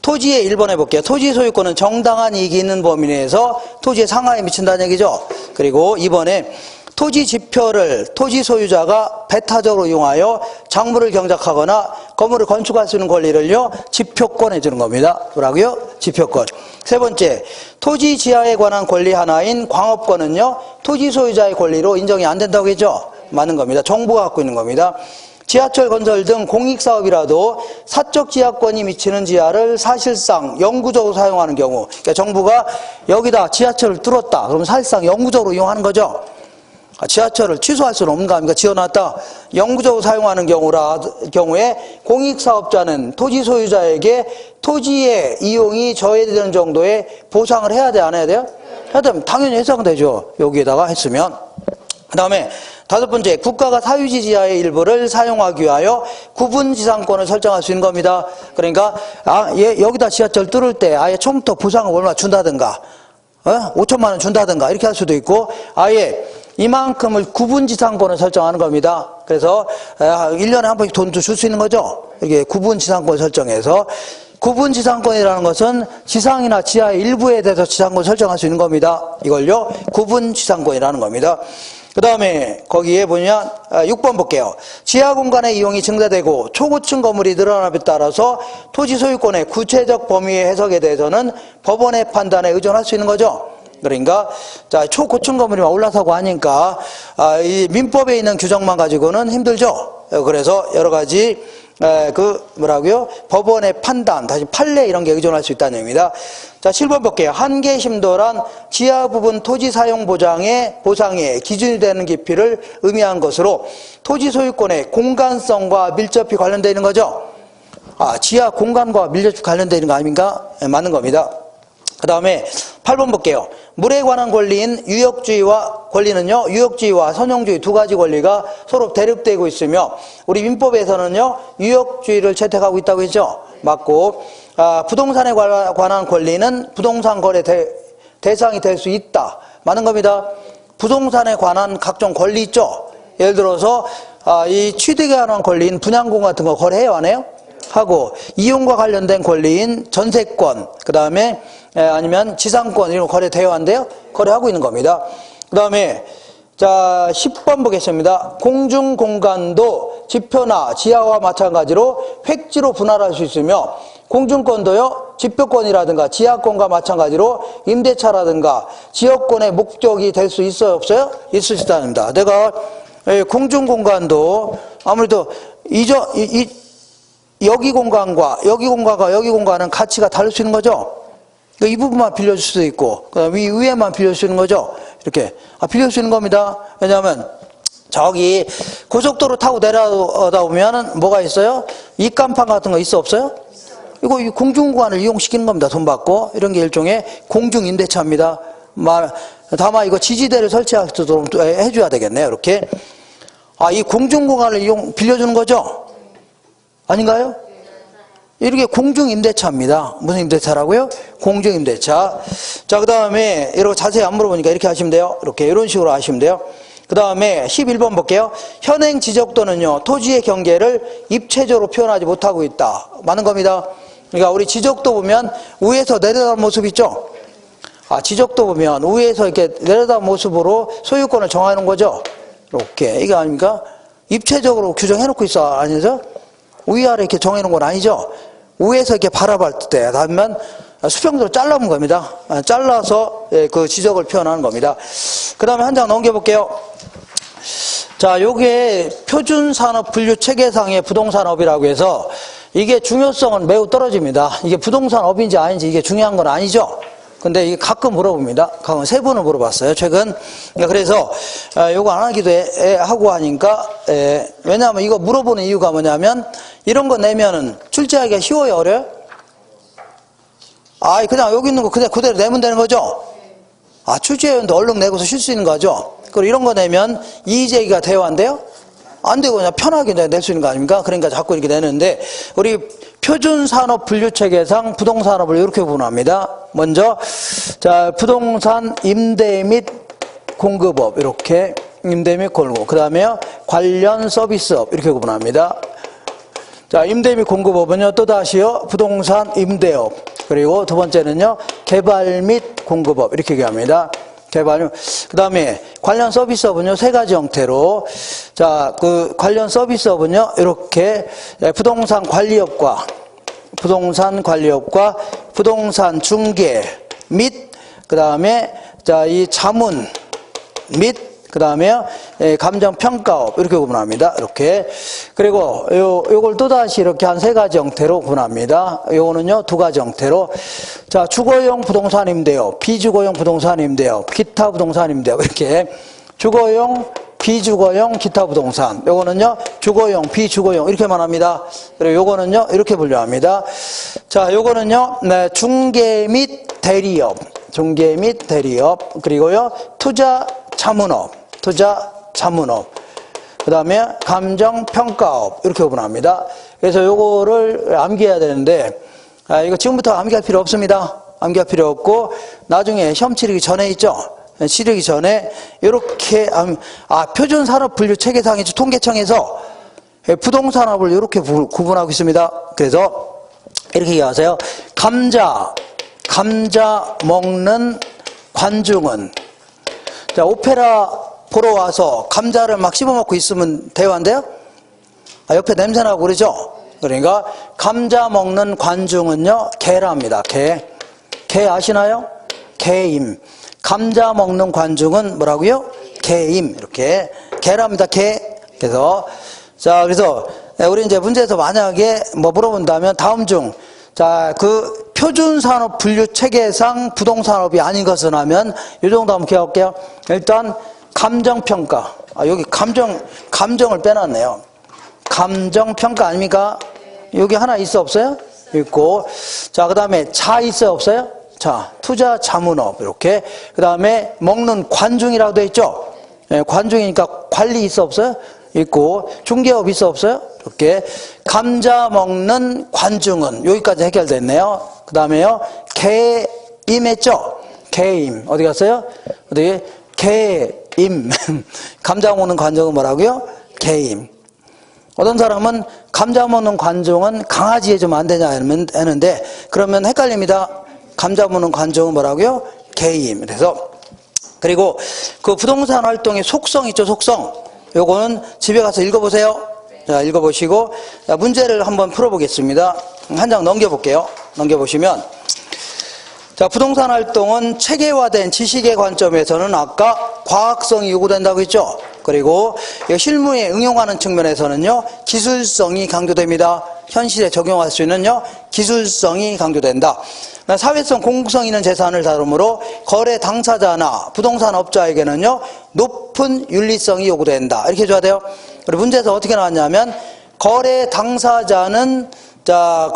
토지의 1번 해볼게요. 토지 소유권은 정당한 이익이 있는 범위 내에서 토지의 상하에 미친다는 얘기죠. 그리고 2번에 토지 지표를 토지 소유자가 배타적으로 이용하여 작물을 경작하거나 건물을 건축할 수 있는 권리를요, 지표권에 주는 겁니다. 뭐라고요? 지표권. 세 번째, 토지 지하에 관한 권리 하나인 광업권은요, 토지 소유자의 권리로 인정이 안 된다고 했죠? 맞는 겁니다. 정부가 갖고 있는 겁니다. 지하철 건설 등 공익사업이라도 사적 지하권이 미치는 지하를 사실상 영구적으로 사용하는 경우, 그러니까 정부가 여기다 지하철을 뚫었다. 그러면 사실상 영구적으로 이용하는 거죠. 지하철을 취소할 수는 없는 거 아닙니까? 지어놨다. 영구적으로 사용하는 경우에 공익사업자는 토지 소유자에게 토지의 이용이 저해되는 정도의 보상을 해야 돼, 안 해야 돼요? 해야 되면 당연히 해당되죠. 여기에다가 했으면. 그 다음에 다섯 번째, 국가가 사유지 지하의 일부를 사용하기 위하여 구분지상권을 설정할 수 있는 겁니다. 그러니까 여기다 지하철 뚫을 때 아예 처음부터 보상을 얼마 준다든가 5천만 원 준다든가 이렇게 할 수도 있고, 아예 이만큼을 구분지상권을 설정하는 겁니다. 그래서 1년에 한 번씩 돈도 줄 수 있는 거죠. 이게 구분지상권 설정해서. 구분지상권이라는 것은 지상이나 지하의 일부에 대해서 지상권을 설정할 수 있는 겁니다. 이걸요, 구분지상권이라는 겁니다. 그 다음에 거기에 보면 6번 볼게요. 지하 공간의 이용이 증대되고 초고층 건물이 늘어남에 따라서 토지 소유권의 구체적 범위의 해석에 대해서는 법원의 판단에 의존할 수 있는 거죠. 그러니까 자, 초고층 건물이 올라서고 하니까 이 민법에 있는 규정만 가지고는 힘들죠. 그래서 여러 가지 법원의 판단, 다시 판례 이런 게 의존할 수 있다는 얘기입니다. 자, 7번 볼게요. 한계 심도란 지하 부분 토지 사용 보상의 기준이 되는 깊이를 의미한 것으로 토지 소유권의 공간성과 밀접히 관련되어 있는 거죠. 지하 공간과 밀접히 관련되어 있는 거 아닙니까? 네, 맞는 겁니다. 그 다음에 8번 볼게요. 물에 관한 권리인 유역주의와 권리는요, 유역주의와 선용주의 두 가지 권리가 서로 대립되고 있으며, 우리 민법에서는요, 유역주의를 채택하고 있다고 했죠. 맞고, 부동산에 관한 권리는 부동산 거래 대상이 될 수 있다. 맞는 겁니다. 부동산에 관한 각종 권리 있죠. 예를 들어서 이 취득에 관한 권리인 분양권 같은 거 거래해요, 안 해요? 하고, 이용과 관련된 권리인 전세권, 그 다음에 아니면 지상권 이런 거 거래돼야 한대요? 거래하고 있는 겁니다. 그 다음에 자 10번 보겠습니다. 공중공간도 지표나 지하와 마찬가지로 획지로 분할할 수 있으며, 공중권도요, 지표권이라든가 지하권과 마찬가지로 임대차라든가 지역권의 목적이 될 수 있어요, 없어요? 있을 수 있답니다. 내가 공중공간도 아무래도 여기 공간과 여기 공간은 가치가 다를 수 있는 거죠. 이 부분만 빌려줄 수도 있고, 그 다음 위에만 빌려줄 수 있는 거죠. 이렇게 빌려줄 수 있는 겁니다. 왜냐하면 저기 고속도로 타고 내려다 보면은 뭐가 있어요? 입간판 같은 거 있어, 없어요? 이거 공중공간을 이용시키는 겁니다. 돈 받고. 이런 게 일종의 공중임대차입니다. 다만 이거 지지대를 설치할 때도 해줘야 되겠네요. 이렇게 이 공중공간을 빌려주는 거죠. 아닌가요? 이렇게 공중임대차입니다. 무슨 임대차라고요? 공중임대차. 자, 그 다음에 이렇게 자세히 안 물어보니까 이렇게 하시면 돼요. 이렇게 이런 식으로 하시면 돼요. 그 다음에 11번 볼게요. 현행 지적도는요, 토지의 경계를 입체적으로 표현하지 못하고 있다. 맞는 겁니다. 그러니까 우리 지적도 보면 위에서 내려다보는 모습 있죠? 지적도 보면 위에서 이렇게 내려다보는 모습으로 소유권을 정하는 거죠. 이렇게. 이게 아닙니까? 입체적으로 규정해놓고 있어. 아니죠? 위아래 이렇게 정해놓은 건 아니죠. 위에서 이렇게 바라볼 때 하면 수평으로 잘라본 겁니다. 잘라서 그 지적을 표현하는 겁니다. 그 다음에 한 장 넘겨볼게요. 자, 요게 표준산업분류체계상의 부동산업이라고 해서 이게 중요성은 매우 떨어집니다. 이게 부동산업인지 아닌지 이게 중요한 건 아니죠. 근데 이게 가끔 물어봅니다. 가끔 3번을 물어봤어요, 최근. 그래서 요거 안 하기도 하고 하니까, 왜냐하면 이거 물어보는 이유가 뭐냐면, 이런 거 내면은 출제하기가 쉬워요, 어려요? 그냥 여기 있는 거 그냥 그대로 내면 되는 거죠? 출제위원도 얼른 내고서 쉴 수 있는 거죠? 그리고 이런 거 내면 이의제기가 돼요, 안 돼요? 안 되고 그냥 편하게 낼 수 있는 거 아닙니까? 그러니까 자꾸 이렇게 내는데, 우리 표준산업분류체계상 부동산업을 이렇게 구분합니다. 먼저, 자, 부동산 임대 및 공급업, 이렇게 임대 및 공급. 그 다음에요, 관련 서비스업, 이렇게 구분합니다. 자, 임대 및 공급업은요, 또다시요, 부동산 임대업. 그리고 두 번째는요, 개발 및 공급업. 이렇게 얘기합니다. 개발. 그 다음에 관련 서비스업은요, 세 가지 형태로. 자, 그 관련 서비스업은요, 이렇게 부동산 관리업과 부동산 중개 및, 그 다음에, 자, 이 자문 및, 그 다음에 감정평가업 이렇게 구분합니다. 이렇게. 그리고 요걸 또다시 이렇게 한 세 가지 형태로 구분합니다. 요거는요, 두 가지 형태로. 자, 주거용 부동산 임대업, 비주거용 부동산 임대업, 기타 부동산 임대업 이렇게 주거용, 비주거용, 기타 부동산. 요거는요, 주거용, 비주거용 이렇게 말합니다. 그리고 요거는요, 이렇게 분류합니다. 자, 요거는요, 네, 중개 및 대리업, 그리고요, 투자 자문업, 그 다음에 감정평가업 이렇게 구분합니다. 그래서 요거를 암기해야 되는데 이거 지금부터 암기할 필요 없습니다. 암기할 필요 없고 나중에 시험 치르기 전에 있죠. 치르기 전에 이렇게 표준산업분류체계상의 통계청에서 부동산업을 이렇게 구분하고 있습니다. 그래서 이렇게 얘기하세요. 감자 먹는 관중은, 자, 오페라 보러 와서 감자를 막 씹어먹고 있으면 대화인데요? 옆에 냄새나고 그러죠? 그러니까 감자 먹는 관중은요, 개랍니다. 개 아시나요? 개임. 감자 먹는 관중은 뭐라고요? 개임. 이렇게 개랍니다. 개. 그래서 우리 이제 문제에서 만약에 뭐 물어본다면 다음 중, 자, 그 표준산업 분류 체계상 부동산업이 아닌 것은 하면 이 정도 한번 기억할게요. 일단 감정평가. 여기 감정을 빼놨네요. 감정평가 아닙니까? 여기 하나 있어 없어요? 있고. 자, 그 다음에 자 있어요 없어요? 자, 투자 자문업 이렇게. 그 다음에 먹는 관중이라고 되어 있죠? 관중이니까 관리 있어 없어요? 있고. 중개업 있어 없어요? 이렇게. 감자 먹는 관중은 여기까지 해결됐네요. 그 다음에요, 개임했죠? 개임. 어디 갔어요? 어디? 개임. 감자 먹는 관중은 뭐라고요? 개임. 어떤 사람은 감자 먹는 관중은 강아지 해주면 안 되냐 했는데, 그러면 헷갈립니다. 감자 먹는 관중은 뭐라고요? 개임. 그래서, 그리고 그 부동산 활동의 속성 있죠, 속성. 요거는 집에 가서 읽어보세요. 자, 읽어보시고, 자, 문제를 한번 풀어보겠습니다. 한 장 넘겨볼게요. 넘겨보시면, 자, 부동산 활동은 체계화된 지식의 관점에서는 아까 과학성이 요구된다고 했죠. 그리고 실무에 응용하는 측면에서는요, 기술성이 강조됩니다. 현실에 적용할 수 있는요, 기술성이 강조된다. 사회성, 공공성 있는 재산을 다루므로 거래 당사자나 부동산 업자에게는요, 높은 윤리성이 요구된다. 이렇게 해줘야 돼요. 그리고 문제에서 어떻게 나왔냐면, 거래 당사자는, 자,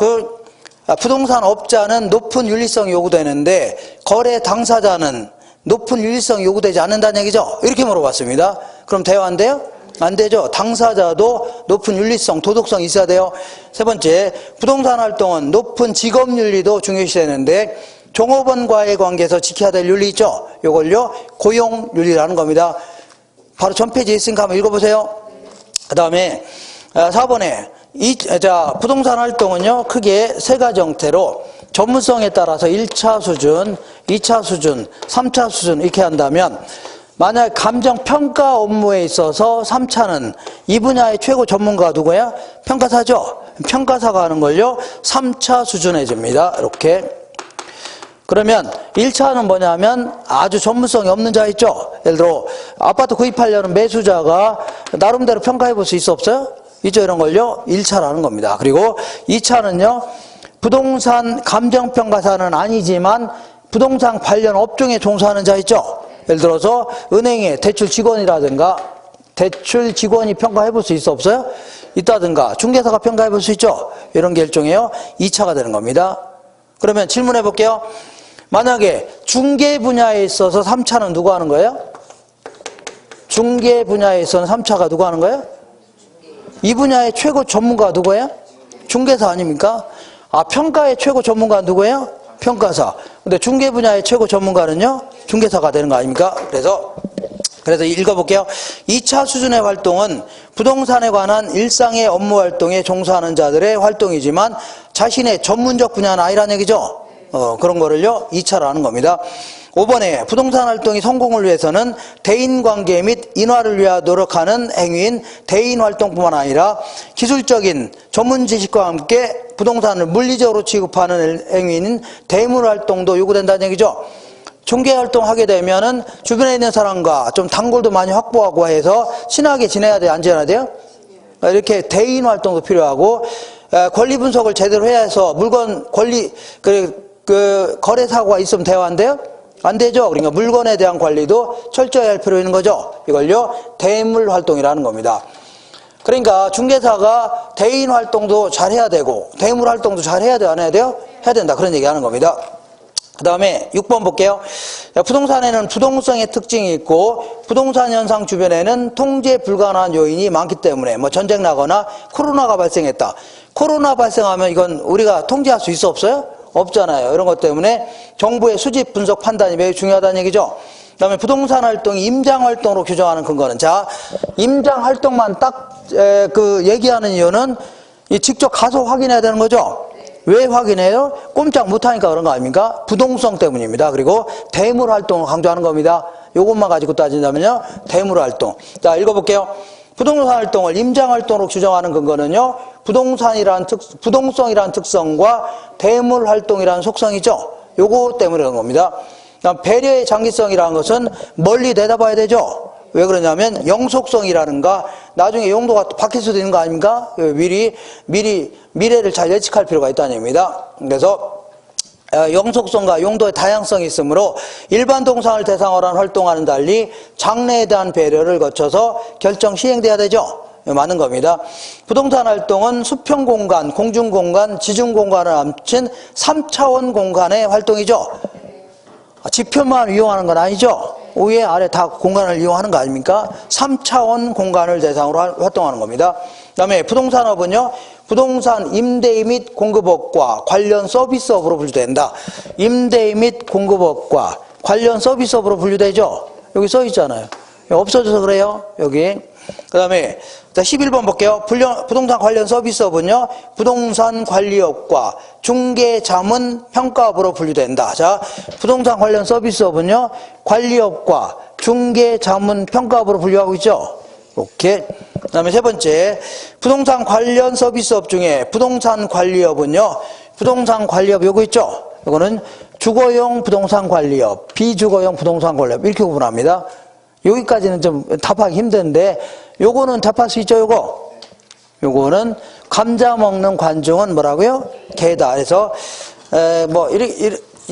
부동산 업자는 높은 윤리성이 요구되는데, 거래 당사자는 높은 윤리성이 요구되지 않는다는 얘기죠. 이렇게 물어봤습니다. 그럼 대화인데요? 안 되죠. 당사자도 높은 윤리성, 도덕성이 있어야 돼요. 세 번째, 부동산 활동은 높은 직업윤리도 중요시되는데, 종업원과의 관계에서 지켜야 될 윤리 있죠. 요걸요, 고용윤리라는 겁니다. 바로 전 페이지에 있으니까 한번 읽어보세요. 그 다음에 4번에 부동산 활동은요, 크게 세 가지 형태로 전문성에 따라서 1차 수준, 2차 수준, 3차 수준 이렇게 한다면, 만약 감정평가 업무에 있어서 3차는 이 분야의 최고 전문가가 누구야? 평가사죠? 평가사가 하는 걸요, 3차 수준에 줍니다. 이렇게. 그러면 1차는 뭐냐면 아주 전문성이 없는 자 있죠? 예를 들어 아파트 구입하려는 매수자가 나름대로 평가해 볼 수 있어 없어요? 있죠? 이런 걸요, 1차라는 겁니다. 그리고 2차는요, 부동산 감정평가사는 아니지만 부동산 관련 업종에 종사하는 자 있죠? 예를 들어서 은행의 대출 직원이라든가 대출 직원이 평가해 볼 수 있어 없어요? 있다든가 중개사가 평가해 볼 수 있죠? 이런 게 일종의 2차가 되는 겁니다. 그러면 질문해 볼게요. 만약에 중개 분야에 있어서 3차는 누가 하는 거예요? 중개 분야에 있어서는 3차가 누가 하는 거예요? 이 분야의 최고 전문가가 누구예요? 중개사 아닙니까? 평가의 최고 전문가는 누구예요? 평가사. 근데 중개 분야의 최고 전문가는요, 중개사가 되는 거 아닙니까? 그래서 그래서 읽어볼게요. 2차 수준의 활동은 부동산에 관한 일상의 업무 활동에 종사하는 자들의 활동이지만 자신의 전문적 분야는 아니라는 얘기죠. 그런 거를요 2차라는 겁니다. 5번에 부동산 활동이 성공을 위해서는 대인관계 및 인화를 위하여 노력하는 행위인 대인활동뿐만 아니라 기술적인 전문 지식과 함께 부동산을 물리적으로 취급하는 행위인 대물활동도 요구된다는 얘기죠. 종교활동 하게 되면은 주변에 있는 사람과 좀 단골도 많이 확보하고 해서 친하게 지내야 돼요? 안 지내야 돼요? 이렇게 대인활동도 필요하고 권리 분석을 제대로 해야 해서 물건 권리 거래 사고가 있으면 돼야 안 돼요? 안 되죠. 그러니까 물건에 대한 관리도 철저히 할 필요 있는 거죠. 이걸요 대물 활동이라는 겁니다. 그러니까 중개사가 대인 활동도 잘 해야 되고 대물 활동도 잘 해야 돼요? 안 해야 돼요? 해야 된다. 그런 얘기하는 겁니다. 그 다음에 6번 볼게요. 부동산에는 부동성의 특징이 있고 부동산 현상 주변에는 통제 불가능한 요인이 많기 때문에 뭐 전쟁 나거나 코로나가 발생했다. 코로나 발생하면 이건 우리가 통제할 수 있어 없어요? 없잖아요. 이런 것 때문에 정부의 수집 분석 판단이 매우 중요하다는 얘기죠. 그 다음에 부동산 활동이 임장 활동으로 규정하는 근거는 자 임장 활동만 딱 얘기하는 이유는 직접 가서 확인해야 되는 거죠. 왜 확인해요? 꼼짝 못하니까 그런 거 아닙니까? 부동성 때문입니다. 그리고 대물 활동을 강조하는 겁니다. 요것만 가지고 따진다면요 대물 활동. 자 읽어볼게요. 부동산 활동을 임장 활동으로 규정하는 근거는요 부동성이라는 특성과 대물 활동이라는 속성이죠. 요거 때문에 그런 겁니다. 배려의 장기성이라는 것은 멀리 내다봐야 되죠. 왜 그러냐면 영속성이라는가 나중에 용도가 바뀔 수도 있는 거 아닙니까? 미리 미래를 잘 예측할 필요가 있다는 얘기입니다. 그래서 영속성과 용도의 다양성이 있으므로 일반 동상을 대상으로 한 활동과는 달리 장래에 대한 배려를 거쳐서 결정 시행돼야 되죠. 맞는 겁니다. 부동산 활동은 수평 공간, 공중 공간, 지중 공간을 합친 3차원 공간의 활동이죠. 지표만 이용하는 건 아니죠. 위에 아래 다 공간을 이용하는 거 아닙니까? 3차원 공간을 대상으로 활동하는 겁니다. 그 다음에 부동산업은요 부동산 임대 및 공급업과 관련 서비스업으로 분류된다. 임대 및 공급업과 관련 서비스업으로 분류되죠. 여기 써 있잖아요. 없어져서 그래요. 여기. 그 다음에 11번 볼게요. 부동산 관련 서비스업은요 부동산 관리업과 중개자문 평가업으로 분류된다. 자, 부동산 관련 서비스업은요 관리업과 중개자문 평가업으로 분류하고 있죠. 오케이. 그 다음에 세 번째, 부동산 관련 서비스업 중에 부동산 관리업은요 부동산 관리업 요거 있죠. 요거는 주거용 부동산 관리업, 비주거용 부동산 관리업 이렇게 구분합니다. 여기까지는 좀 답하기 힘든데 요거는 답할 수 있죠. 요거는 감자 먹는 관중은 뭐라고요? 개다. 그래서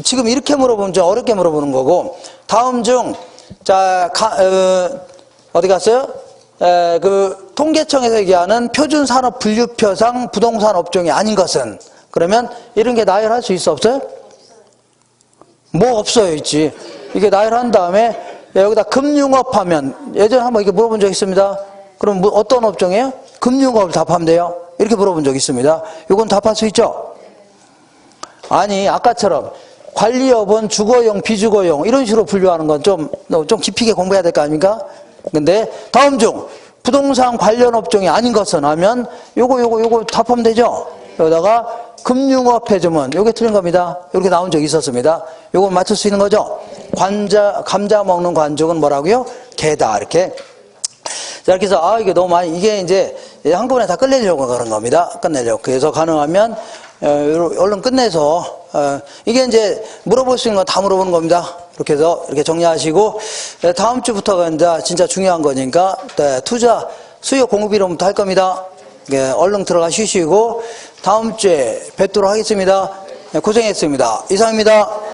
지금 이렇게 물어보면 좀 어렵게 물어보는 거고 다음 중 자 어디 갔어요? 통계청에서 얘기하는 표준산업 분류표상 부동산 업종이 아닌 것은 그러면 이런 게 나열할 수 있어 없어요? 뭐 없어요 있지. 이게 나열한 다음에 여기다 금융업 하면 예전에 한번 이렇게 물어본 적 있습니다. 그럼 뭐 어떤 업종이에요? 금융업을 답하면 돼요. 이렇게 물어본 적 있습니다. 이건 답할 수 있죠? 아니 아까처럼 관리업은 주거용 비주거용 이런 식으로 분류하는 건 좀 깊이 있게 공부해야 될 거 아닙니까? 근데 다음 중 부동산 관련 업종이 아닌 것은 하면 요거 답하면 되죠? 여기다가 금융업 해주면 요게 틀린 겁니다. 이렇게 나온 적이 있었습니다. 요건 맞출 수 있는 거죠? 감자 먹는 관중은 뭐라고요? 개다. 이렇게. 자, 이렇게 해서 이게 너무 많이 이게 이제 한꺼번에 다 끝내려고 그런 겁니다. 끝내려고. 그래서 가능하면 얼른 끝내서 이게 이제 물어볼 수 있는 건 다 물어보는 겁니다. 이렇게 해서 이렇게 정리하시고 다음 주부터가 이제 진짜 중요한 거니까 투자 수요 공급 이론부터 할 겁니다. 얼른 들어가 쉬시고 다음 주에 뵙도록 하겠습니다. 고생했습니다. 이상입니다.